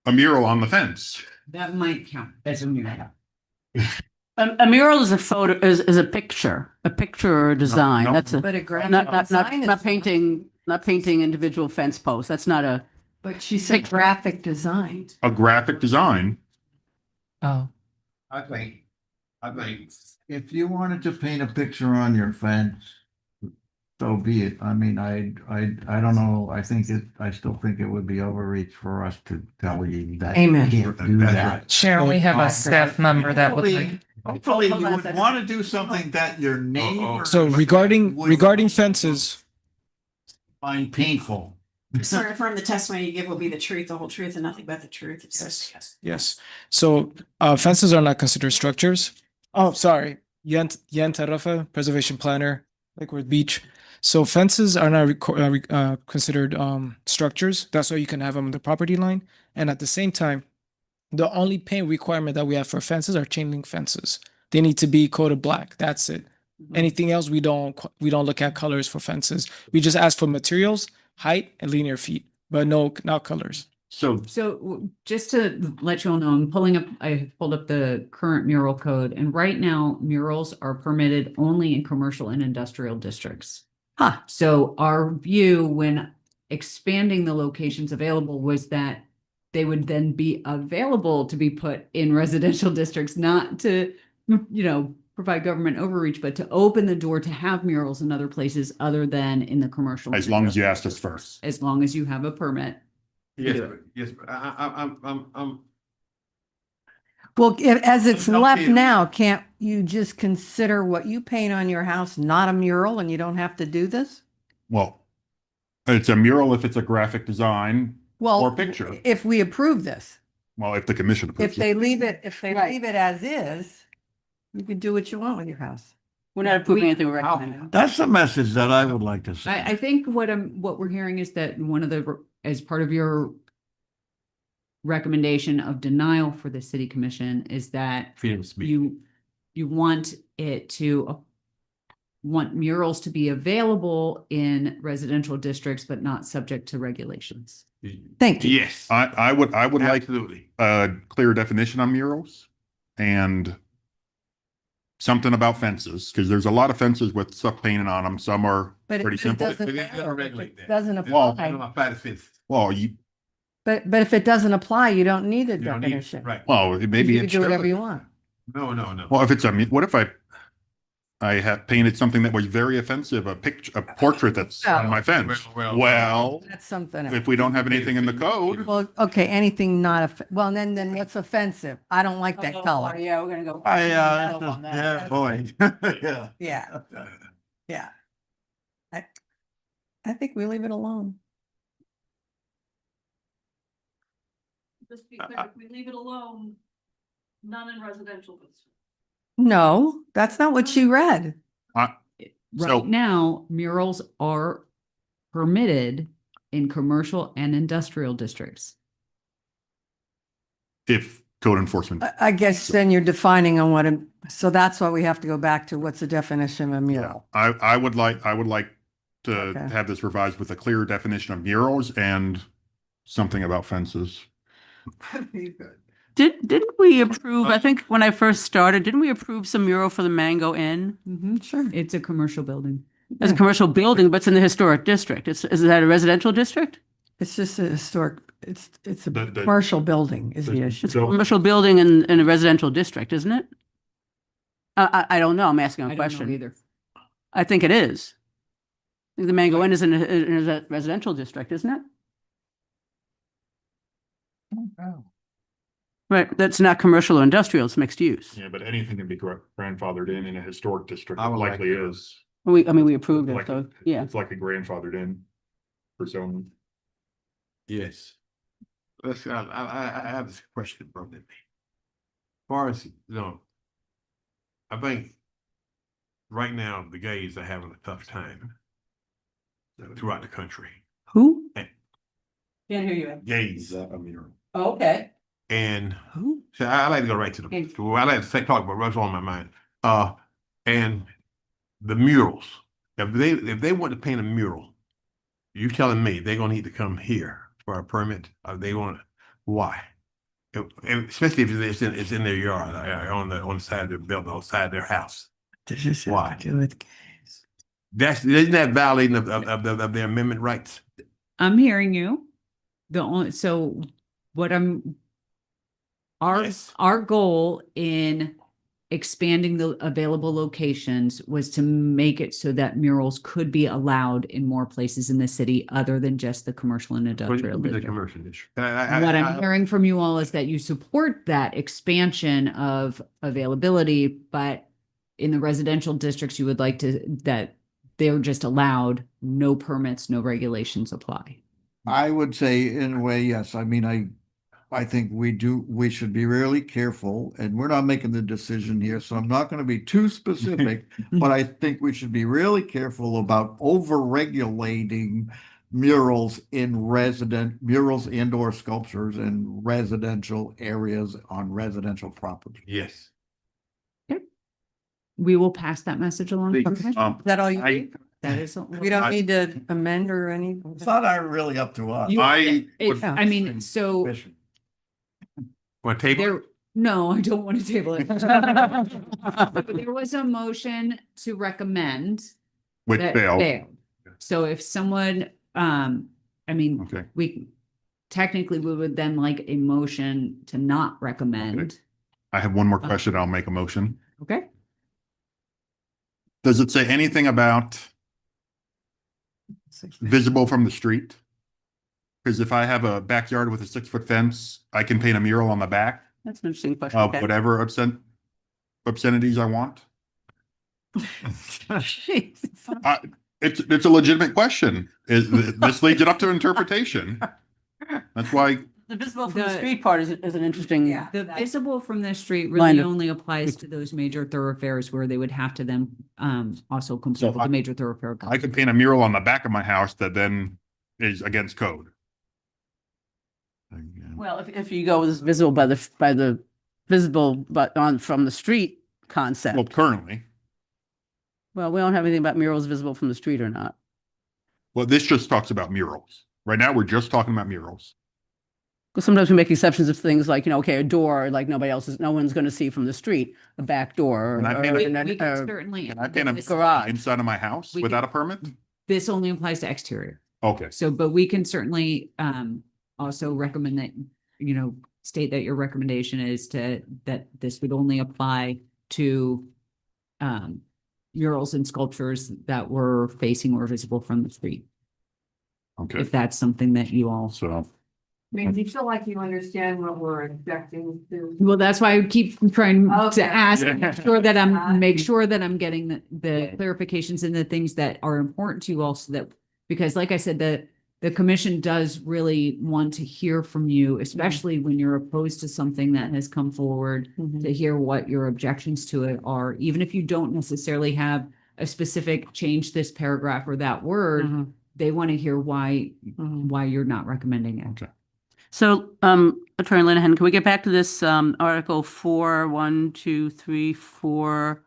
a mural on the fence? That might count as a mural. A mural is a photo, is a picture or a design. no. That's a, But a graphic not design is. painting individual fence posts. That's not a, But she said graphic design. A graphic design. Oh, I think, If you wanted to paint a picture on your fence, so be it. I mean, I don't know. I still think it would be overreach for us to tell you that you Amen. can't do That's that. right. Chair, we have a staff member that would like. Hopefully you would want to do something that your neighbor. So regarding fences, Find painful. Sir, affirm the testimony you give will be the truth, the whole truth, and nothing but the truth. yes. So fences are not considered structures. Oh, sorry. Yen Tarafa, preservation planner, Lakewood Beach. So fences are not considered structures. That's why you can have them on the property line. And at the same time, the only paint requirement that we have for fences are chain link fences. They need to be coated black. That's it. Anything else, we don't look at colors for fences. We just ask for materials, height, and linear feet, but not colors. So So just to let you all know, I pulled up the current mural code, and right now murals are permitted only in commercial and industrial districts. Huh. So our view when expanding the locations available was that they would then be available to be put in residential districts, not to, provide government overreach, but to open the door to have murals in other places other than in the commercial. as long as you asked us first. As long as you have a permit. Yes, Do it. yes, I'm Well, as it's No left kidding. now, can't you just consider what you paint on your house not a mural and you don't have to do this? Well, it's a mural if it's a graphic design. Well, Or picture. if we approve this, Well, if the commission approves if it. they leave it Right. as is, you can do what you want with your house. we're not approving anything we're recommending. That's the message that I would like to see. I think what we're hearing is that as part of your recommendation of denial for the city commission is that you want want murals to be available in residential districts, but not subject to regulations. Thank you. Yes, I would like absolutely. a clear definition on murals and something about fences, because there's a lot of fences with stuff painted on them. Some are But pretty it simple. doesn't But it doesn't matter. regulate that. It doesn't Well, apply. Well, you, But if it doesn't apply, you don't need a You don't need- definition. Right, well, maybe You it can do should. whatever you want. no. Well, if it's what if I have painted something that was very offensive, a portrait that's on my fence? Well, That's something else. if we don't have anything in the code, Well, okay, anything not, well, then what's offensive? I don't like that color. Yeah, we're gonna go. Yeah, boy. Yeah. Yeah, yeah. I think we leave it alone. Just be clear, if we leave it alone, none in residential districts. No, that's not what she read. So- Right now, murals are permitted in commercial and industrial districts. if code enforcement. I guess then you're defining on so that's why we have to go back to what's the definition of a Yeah, mural. I would like to Okay. have this revised with a clear definition of murals and something about fences. Didn't we approve, I think when I first started, didn't we approve some mural for the Mango Inn? Sure. It's a commercial building. As a commercial building, but it's in the historic district. Is that a residential district? It's just a historic, it's a The- commercial building is the issue. It's a commercial building in a residential district, isn't it? I don't know. I'm asking I a don't know question. either. I think it is. I think the Mango Inn is in a residential district, isn't it? Right, that's not commercial or industrial, it's mixed use. Yeah, but anything can be grandfathered in a historic district. I It would like likely that. is. We approved it, Like so, yeah. It's like a grandfathered in for zoning. yes. Let's, I have this question from me. As far as, I think right now the gays are having a tough time throughout the country. Who? Eh. Can't hear you. Gays. Oh, okay. And Who? so I like to go right to I like to talk about what's on my mind. And the murals if they want to paint a mural, you telling me they're gonna need to come here for a permit? Are they gonna, why? Especially if it's in their yard, on the side of their building, on the side of their house. Does this have Why? to do with gays? Isn't that violating of their amendment rights? I'm hearing you. So what Yes. our goal in expanding the available locations was to make it so that murals could be allowed in more places in the city other than just the commercial and industrial The district. commercial district. What I'm hearing from you all is that you support that expansion of availability, but in the residential districts, you would like that they're just allowed, no permits, no regulations apply. I would say in a way, yes. I mean, I think we should be really careful, and we're not making the decision here, so I'm not gonna be too specific, but I think we should be really careful about over-regulating murals murals, indoor sculptures in residential areas on residential property. Yes. We will pass that message along. Please. Okay. Is that all you I- need? That is. We don't need to amend or any? It's not really up to us. I mean, so Want table? there, no, I don't want to table it. There was a motion to recommend. Which that failed. So if someone, I mean, Okay. we technically we would then like a motion to not recommend. I have one more question. I'll make a motion. Okay. Does it say anything about visible from the street? Because if I have a backyard with a 6-foot fence, I can paint a mural on the back That's an interesting question. of Okay. whatever obscenities I want. It's a legitimate question. This leaves it up to interpretation. That's why The visible from the The- street part is an interesting. Yeah. The visible from the street Line really of- only applies to those major thoroughfares where they would have to then also comply So with the major thoroughfare. I could paint a mural on the back of my house that then is against code. Well, if you go with visible by the visible, but from the street Well, concept. currently, Well, we don't have anything about murals visible from the street or not. well, this just talks about murals. Right now, we're just talking about murals. Because sometimes we make exceptions of things like, okay, a door, like no one's going to see from the street, a back door. And I or- paint or- We can or- certainly. Can I paint a Garage. inside of my house We without can- a permit? This only applies to exterior. Okay. So, but we can certainly also recommend that, state that your recommendation is that this would only apply to murals and sculptures that were facing or visible from the street, Okay. if that's something that you all. So, I mean, do you feel like you understand what we're objecting to? Well, that's why I keep trying to Okay. ask, Yeah. make sure that I'm getting the clarifications and the things that are important to you also that, because like I said, the commission does really want to hear from you, especially when you're opposed to something that has come forward, Mhm. to hear what your objections to it are, even if you don't necessarily have a specific change this paragraph or that word, Mhm. they want to hear why Mhm. you're not recommending it. okay. So, Attorney Linehan, can we get back to this, Article 4, 1, 2, 3, 4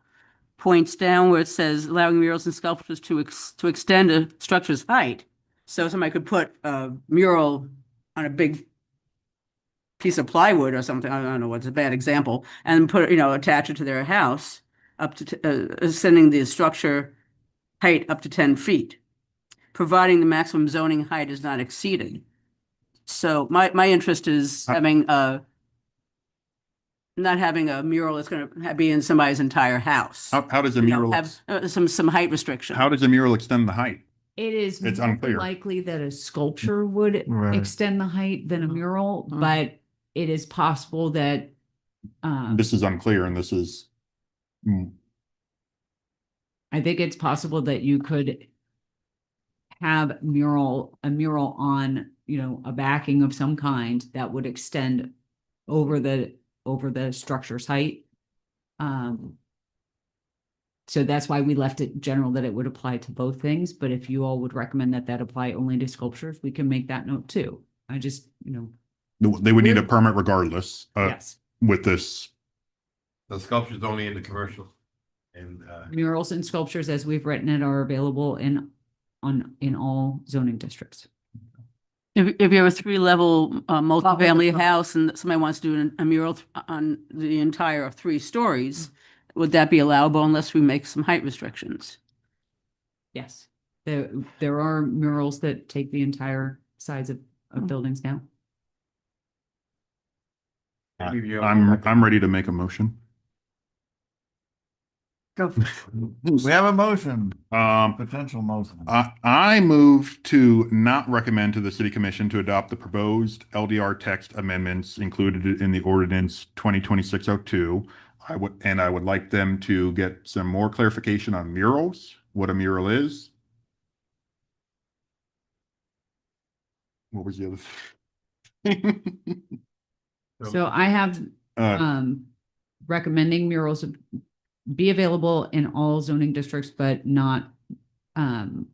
points down where it says allowing murals and sculptures to extend a structure's height? So somebody could put a mural on a big piece of plywood or something, I don't know what's a bad example, and attach it to their house up to, extending the structure height up to 10 feet, providing the maximum zoning height is not exceeded. So my interest is having not having a mural that's going to be in somebody's entire house. How does a You know, mural, have some height restriction. how does a mural extend the height? It is It's more unclear. likely that a sculpture would Right. extend the height than a mural, Mhm. but it is possible that This is unclear and this is, I think it's possible that you could have a mural on, a backing of some kind that would extend over the structure's height. So that's why we left it general that it would apply to both things, but if you all would recommend that apply only to sculptures, we can make that note too. I just, they would need a permit regardless, yes. with this. The sculpture's only in the commercial. And Murals and sculptures, as we've written it, are available in all zoning districts. If you have a three-level multifamily house and somebody wants to do a mural on the entire 3 stories, would that be allowable unless we make some height restrictions? Yes, there are murals that take the entire size of buildings down. I'm ready to make a motion. Go for it. We have a motion, Um, potential motion. I move to not recommend to the city commission to adopt the proposed LDR text amendments included in the ordinance 2026-02. I would like them to get some more clarification on murals, what a mural is. What was the other thing? So I have recommending murals be available in all zoning districts, but not to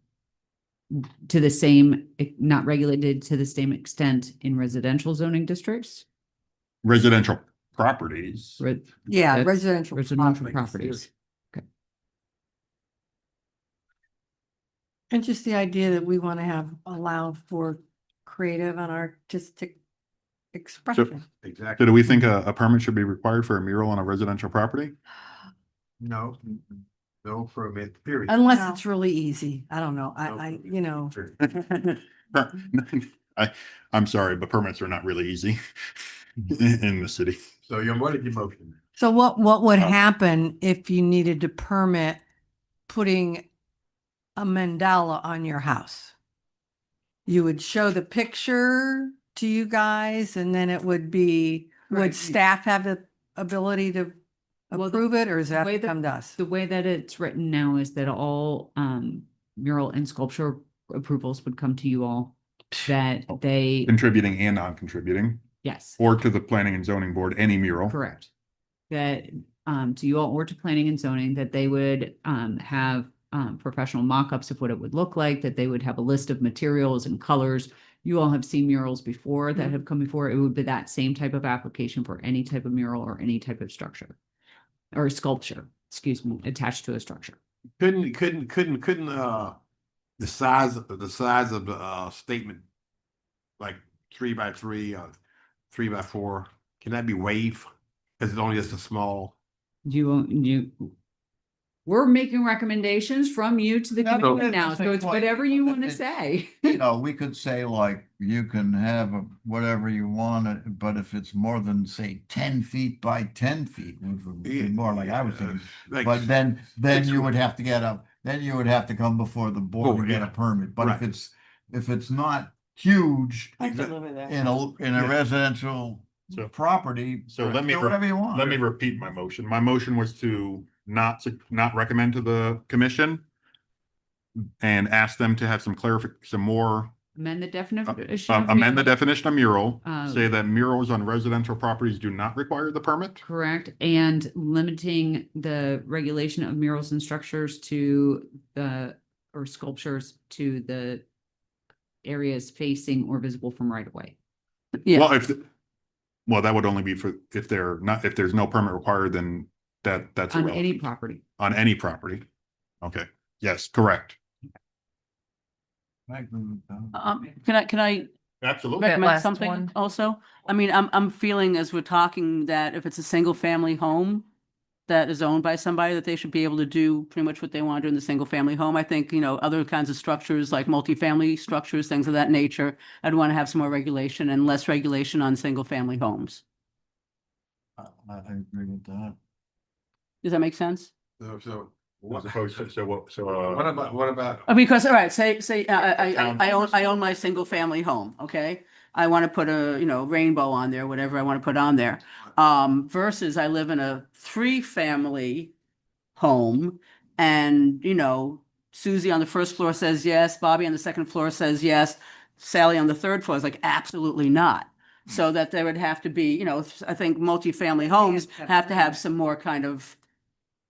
the same, not regulated to the same extent in residential zoning districts. Residential properties. Yeah, That's residential residential properties. properties. And just the idea that we want to allow for creative and artistic expression. exactly. So do we think a permit should be required for a mural on a residential property? No, no permit, period. Unless No. it's really easy. I don't know. You know, I'm sorry, but permits are not really easy in the city. So what is your motion? so what would happen if you needed to permit putting a mandala on your house? You would show the picture to you guys and then it would be, Right. would staff have the ability to Well, approve it, or does that way that- come to us? The way that it's written now is that all mural and sculpture approvals would come to you all. That they, Contributing and non-contributing, yes, or to the planning and zoning board, any mural. correct. That to you all or to planning and zoning, that they would have professional mock-ups of what it would look like, that they would have a list of materials and colors. You all have seen murals before that have come before. It would be that same type of application for any type of mural or any type of structure. Or sculpture, excuse me, attached to a structure. Couldn't the size of the statement, like 3x3 or 3x4, can that be waived? Because it's only just a small. We're making recommendations from you to the No, commission it's now, just so it's like- whatever you want to it's- say. You know, we could say like, you can have whatever you want, but if it's more than, say, 10 feet by 10 feet, which would be more like I was thinking. Like, But then six you would foot. have to then you would have to come before the board Oh, and get a yeah. permit. But Right. if it's not huge I could live with that. in a Yeah. residential So- property, So let me do whatever you want. Let me repeat my motion. My motion was to not recommend to the commission and ask them to have some more, Amend the definition. of amend the mural. definition of mural, Uh, say that murals on residential properties do not require the permit. Correct, and limiting the regulation of murals and structures to or sculptures to the areas facing or visible from right of way. Yeah, Well, that would only be if there's no permit required, then that's On irrelevant. any property. On any property. Okay, yes, correct. can I Absolutely. That recommend last something one. also? I mean, I'm feeling as we're talking that if it's a single family home that is owned by somebody, that they should be able to do pretty much what they want to do in the single family home. I think, other kinds of structures like multifamily structures, things of that nature, I'd want to have some more regulation and less regulation on single family homes. I agree with that. Does that make sense? So As opposed to, what about? Because, all right, say, I own my single family home, okay? I want to put a, rainbow on there, whatever I want to put on there. Versus I live in a 3-family home and, Susie on the first floor says yes, Bobby on the second floor says yes, Sally on the third floor is like, absolutely not. So that there would have to be, I think multifamily homes have to have some more kind of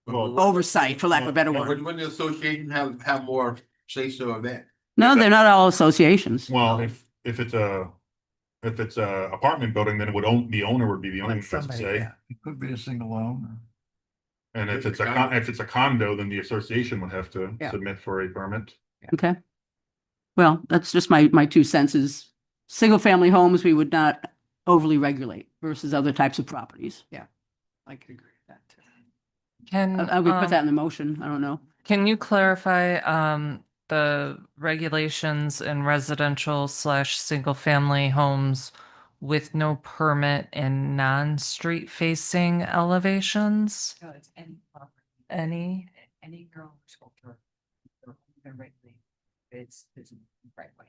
oversight, for lack of a better word. Wouldn't the association have more say so of that? No, they're not all associations. well, if it's a apartment building, then the owner would be the only person to say. It could be a single owner. And if it's a condo, then the association would have to Yeah. submit for a permit. Okay. Well, that's just my 2 cents is single family homes, we would not overly regulate versus other types of properties. Yeah. I could agree with that too. Can I would put that in the motion. I don't know. Can you clarify the regulations in residential / single family homes with no permit and non-street facing elevations? No, it's any property, Any girl or sculpture. It's right way.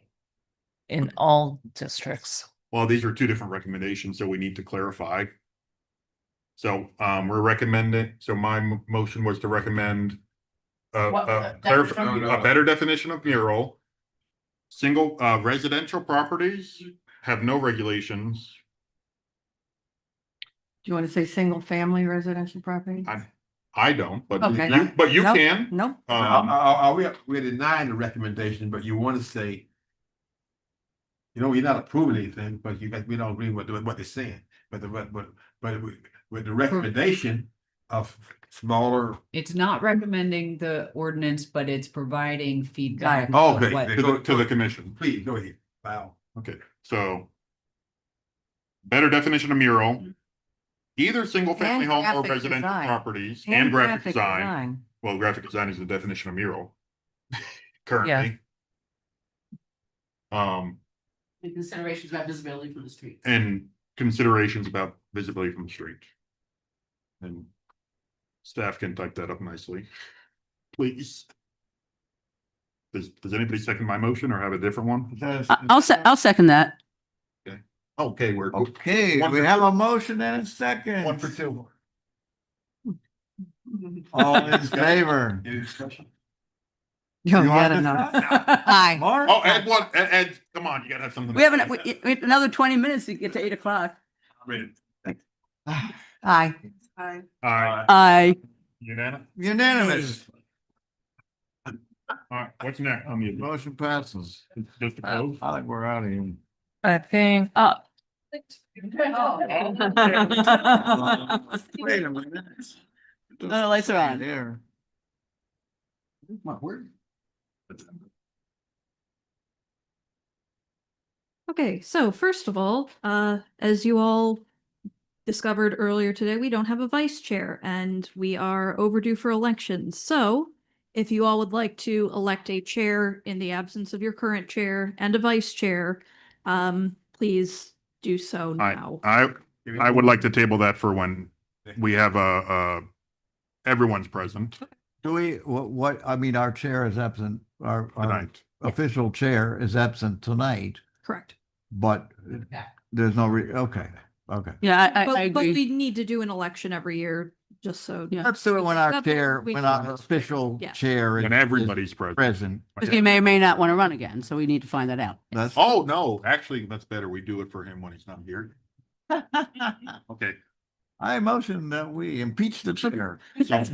in all districts? Well, these are two different recommendations, so we need to clarify. So, we're recommending, so my motion was to recommend a better definition of mural. Single, residential properties have no regulations. Do you want to say single family residential property? I don't, but Okay. you Nope, can. Nope. We're denying the recommendation, but you want to say, you're not approving anything, but we don't agree with what they're saying. But with the recommendation of smaller. It's not recommending the ordinance, but it's providing feedback. Oh, of okay. what- To the commission. Please, go ahead. Wow. Okay, so better definition of mural. Either single family And home or graphic residential design. properties and graphic design. Well, graphic design is the definition of mural. Currently. And considerations about visibility from the street. And considerations about visibility from the street. And staff can type that up nicely, please. Does anybody second my motion or have a different one? I'll second that. Okay, we're Okay, One we for have two. a motion and a second. 1 for 2. All in favor? Any discussion? You You want get to- enough. Aye. Mark? Oh, Ed, come on, you gotta have something. We have we have another 20 minutes to get to 8 o'clock. Ready. Aye. Aye. Aye. Unanimous. Unanimous. All right, what's next on the agenda? Motion passes. Just to close? I think we're out of here. I think Wait a minute. The lights are on. There. My word. Okay, so first of all, as you all discovered earlier today, we don't have a vice chair and we are overdue for elections. So if you all would like to elect a chair in the absence of your current chair and a vice chair, please do so now. I would like to table that for when we have everyone's present Do we, I mean, our chair is absent, our tonight. official chair is absent tonight, Correct. but there's no okay. Yeah, I But agree. we need to do an election every year, just so. Yeah. Let's do it when our That- chair, we- when our official Yeah. chair is When everybody's present. present. Because he may or may not want to run again, so we need to find that out. That's. Oh, no, actually, that's better. We do it for him when he's not here. Okay. I motion that we impeach the chair. So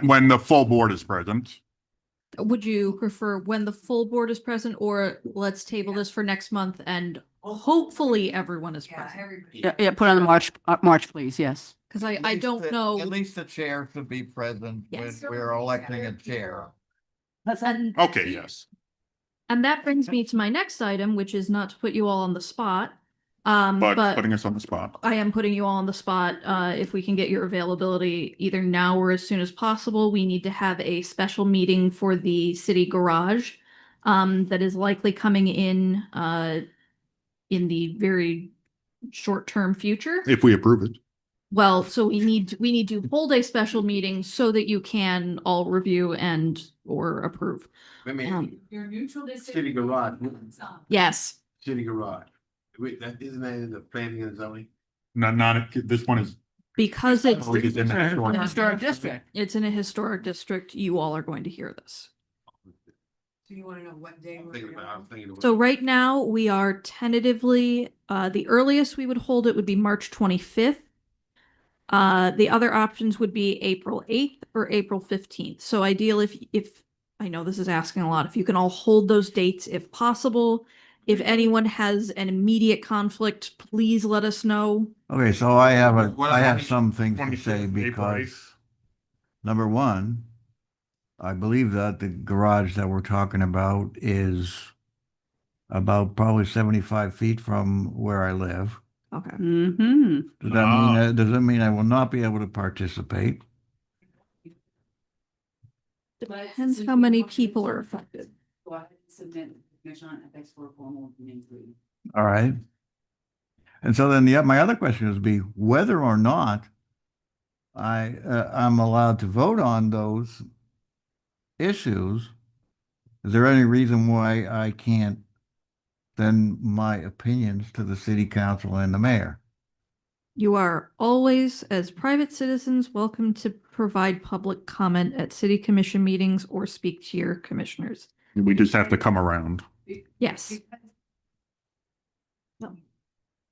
when the full board is present, Would you prefer when the full board is present, or let's table this for next month and hopefully everyone is present? everybody. Yeah, put on the March, please, yes. Because I At least don't the- know. At least the chair should be present when Yes. we're electing a chair. And, okay, yes. and that brings me to my next item, which is not to put you all on the spot. But But putting us on the spot. I am putting you all on the spot. If we can get your availability either now or as soon as possible, we need to have a special meeting for the city garage. That is likely coming in the very short-term future. If we approve it. Well, so we need to hold a special meeting so that you can all review and or approve. Let me, You're neutral to city garage, Yes. city garage. Wait, isn't that in the planning and zoning? Not, this one is. Because it's Oh, it is in the historic- Historic district. it's in a historic district, you all are going to hear this. Do you want to know what day? I'm thinking about. So right now, we are tentatively, the earliest we would hold it would be March 25th. The other options would be April 8th or April 15th. So ideal if, I know this is asking a lot, if you can all hold those dates if possible. If anyone has an immediate conflict, please let us know. Okay, so I have Well, I have some things to say 25th, April because number one, I believe that the garage that we're talking about is about probably 75 feet from where I live. Okay. Mm-hmm. Does that mean I will not be able to participate? Depends how many people are affected. Go ahead and submit Commission on Ethics for a formal opinion, please. All right. And so then my other question is be whether or not I'm allowed to vote on those issues. Is there any reason why I can't send my opinions to the city council and the mayor? You are always, as private citizens, welcome to provide public comment at city commission meetings or speak to your commissioners. We just have to come around. Yes.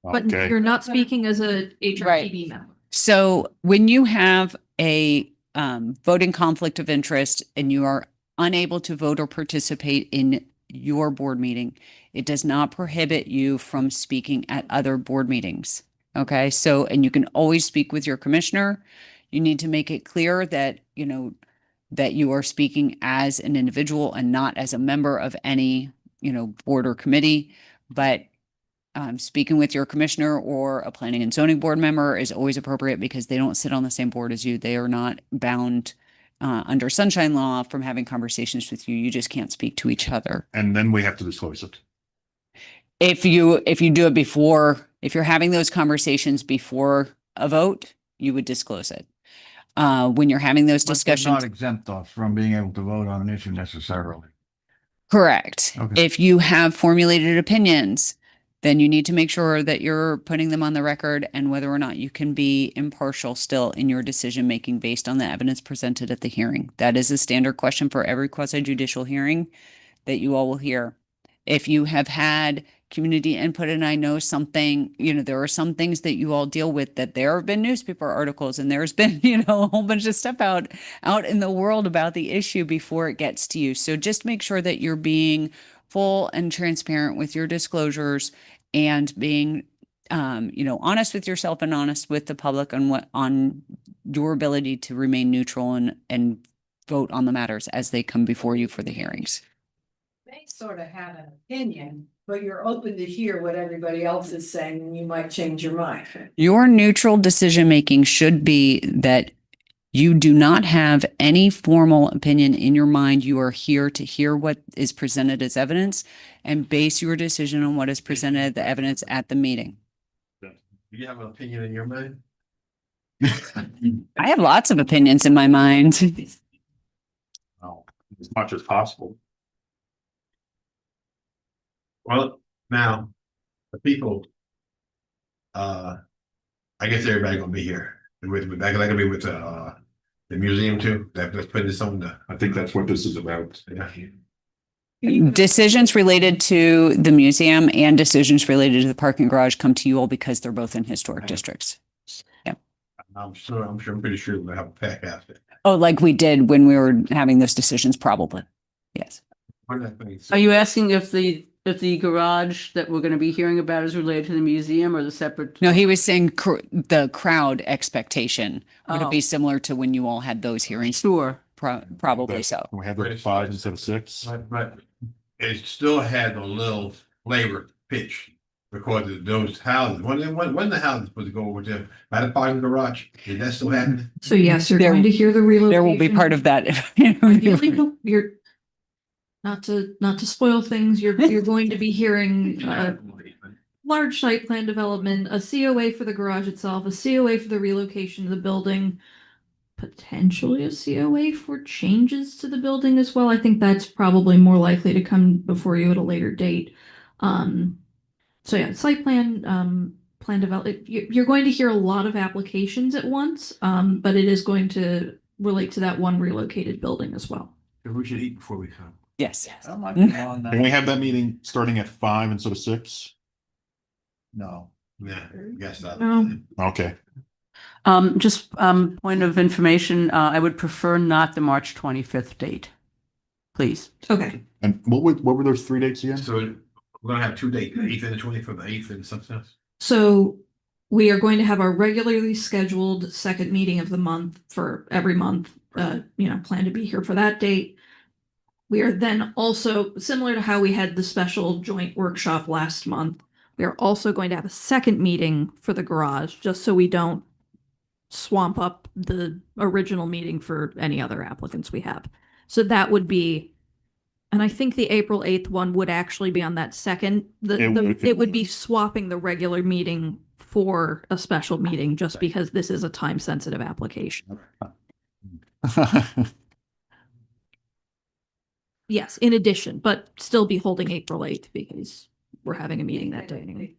But Okay. you're not speaking as a HRPB member. So when you have a voting conflict of interest and you are unable to vote or participate in your board meeting, it does not prohibit you from speaking at other board meetings. Okay, so, and you can always speak with your commissioner. You need to make it clear that, you know, that you are speaking as an individual and not as a member of any, you know, board or committee. But speaking with your commissioner or a planning and zoning board member is always appropriate because they don't sit on the same board as you. They are not bound under sunshine law from having conversations with you. You just can't speak to each other. And then we have to disclose it. If you do it before, if you're having those conversations before a vote, you would disclose it. When you're having those But does discussions. not exempt us from being able to vote on an issue necessarily. Correct. Okay. If you have formulated opinions, then you need to make sure that you're putting them on the record and whether or not you can be impartial still in your decision making based on the evidence presented at the hearing. That is a standard question for every quasi judicial hearing that you all will hear. If you have had community input and I know something, you know, there are some things that you all deal with that there have been newspaper articles and there's been, you know, a whole bunch of stuff out in the world about the issue before it gets to you. So just make sure that you're being full and transparent with your disclosures and being, you know, honest with yourself and honest with the public on your ability to remain neutral and vote on the matters as they come before you for the hearings. May sort of have an opinion, but you're open to hear what everybody else is saying and you might change your mind. Your neutral decision making should be that you do not have any formal opinion in your mind. You are here to hear what is presented as evidence and base your decision on what is presented the evidence at the meeting. Do you have an opinion in your mind? I have lots of opinions in my mind. As much as possible. Well, now, the people, I guess everybody gonna be here. With, I gonna be with, the museum too. Let's put this on the. I think that's what this is about. Yeah. Decisions related to the museum and decisions related to the parking garage come to you all because they're both in historic districts. I'm pretty sure we'll have a pack out there. Oh, like we did when we were having those decisions, probably. Yes. Are you asking if the garage that we're going to be hearing about is related to the museum or the separate? No, he was saying the crowd expectation. Would it Oh. be similar to when you all had those hearings? Sure. Probably so. We have it at 5 instead of 6. But it still had a little flavor pitch because of those houses. When the houses supposed to go over there by the parking garage, is that still happening? So yes, you're There- going to hear the relocation. There will be part of that. Ideally, you're not to spoil things. You're going to be hearing large site plan development, a COA for the garage itself, a COA for the relocation of the building, potentially a COA for changes to the building as well. I think that's probably more likely to come before you at a later date. So yeah, site plan, plan develop. You're going to hear a lot of applications at once, but it is going to relate to that one relocated building as well. We should eat before we come. Yes. How much on that? Can we have that meeting starting at 5 instead of 6? No. Yeah, guess that. No. Okay. Just point of information, I would prefer not the March 25th date. Please. Okay. And what were those 3 dates again? So we're gonna have 2 dates, the 8th and the 25th, the 8th and something else. So We are going to have our regularly scheduled second meeting of the month for every month. Plan to be here for that date. We are then also, similar to how we had the special joint workshop last month, we are also going to have a second meeting for the garage, just so we don't swamp up the original meeting for any other applicants we have. So that would be, and I think the April 8th one would actually be on that second. It would be swapping the regular meeting for a special meeting, just because this is a time-sensitive application. Yes, in addition, but still be holding April 8th because we're having a meeting that day anyway.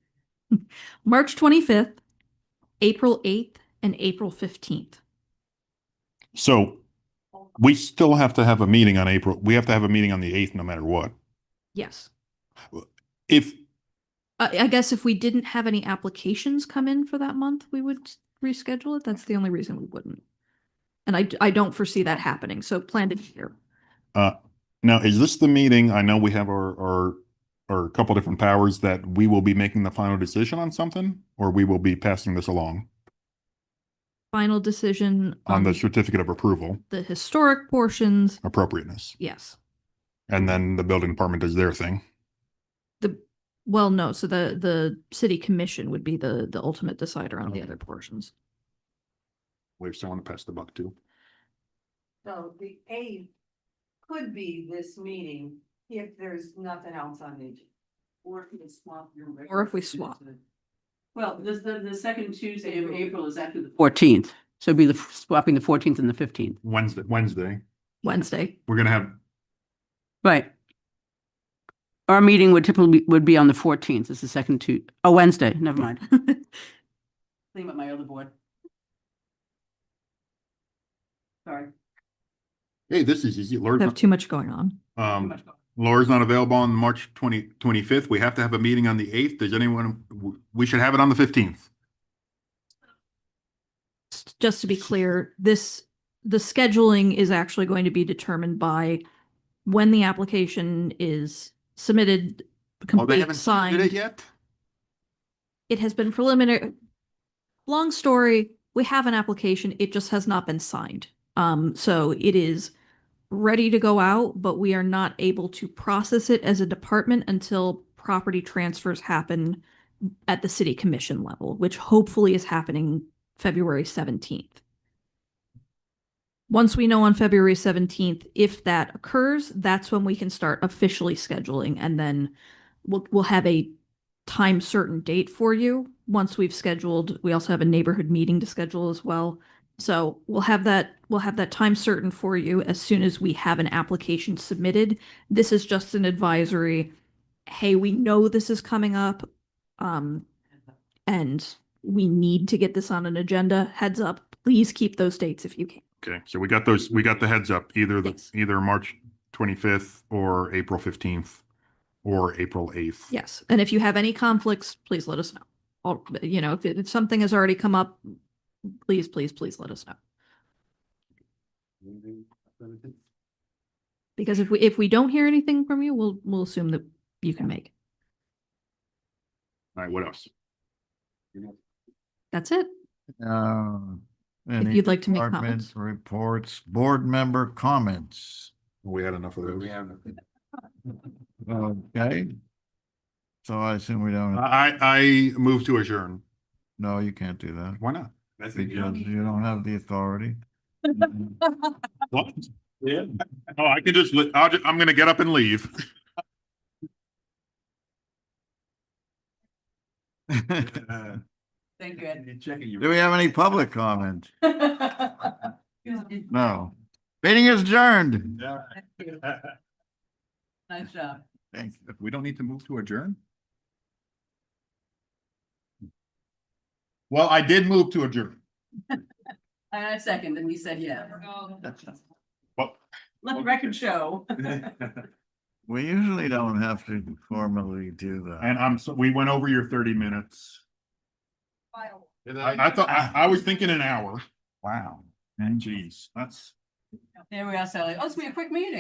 March 25th, April 8th, and April 15th. So we still have to have a meeting on we have to have a meeting on the 8th no matter what. Yes. If, I guess if we didn't have any applications come in for that month, we would reschedule it. That's the only reason we wouldn't. And I don't foresee that happening. So plan to be here. now, is this the meeting? I know we have our couple different powers that we will be making the final decision on something, or we will be passing this along Final decision on the certificate of approval, the historic portions. appropriateness. Yes. And then the building department does their thing. Well, no. So the city commission would be the ultimate decider on the other portions. We still want to pass the buck too. So the 8th could be this meeting if there's nothing else on the agenda. Or if we swap your. Or if we swap. Well, the second Tuesday of April is after the 14th. So it'd be swapping the 14th and the 15th. Wednesday. Wednesday. We're going to have, Right. Our meeting would typically would be on the 14th. It's the second Tuesday. Oh, Wednesday. Never mind. Think about my other board. Sorry. hey, this is easy. I have too much going on. Laura's not available on March 25th. We have to have a meeting on the 8th. Does anyone, we should have it on the 15th. Just to be clear, the scheduling is actually going to be determined by when the application is submitted, Oh, they complete, haven't signed. submitted it yet? It has been preliminary. Long story, we have an application, it just has not been signed. So it is ready to go out, but we are not able to process it as a department until property transfers happen at the city commission level, which hopefully is happening February 17th. Once we know on February 17th, if that occurs, that's when we can start officially scheduling, and then we'll have a time certain date for you once we've scheduled. We also have a neighborhood meeting to schedule as well. So we'll have that time certain for you as soon as we have an application submitted. This is just an advisory. Hey, we know this is coming up, and we need to get this on an agenda. Heads up, please keep those dates if you can. Okay, so we got the heads up, either Yes. either March 25th or April 15th or April 8th. Yes, and if you have any conflicts, please let us know. If something has already come up, please let us know. Because if we don't hear anything from you, we'll assume that you can make it. All right, what else? That's it. Any you'd like to make department comments. reports, board member comments. We had enough of those. Okay. So I assume we don't, I move to adjourn. no, you can't do that. Why not? Because you don't have the authority. What? Yeah. Oh, I can just, I'm gonna get up and leave. Thank you, Ed. Do we have any public comment? No. Meeting is adjourned. Nice job. Thank you. We don't need to move to adjourn? Well, I did move to adjourn. I second, and he said yeah. Well, Let the record show. We usually don't have to formally do that. and we went over your 30 minutes. I thought, I was thinking an hour. Wow. And geez, that's. There we are, Sally. Oh, it's gonna be a quick meeting.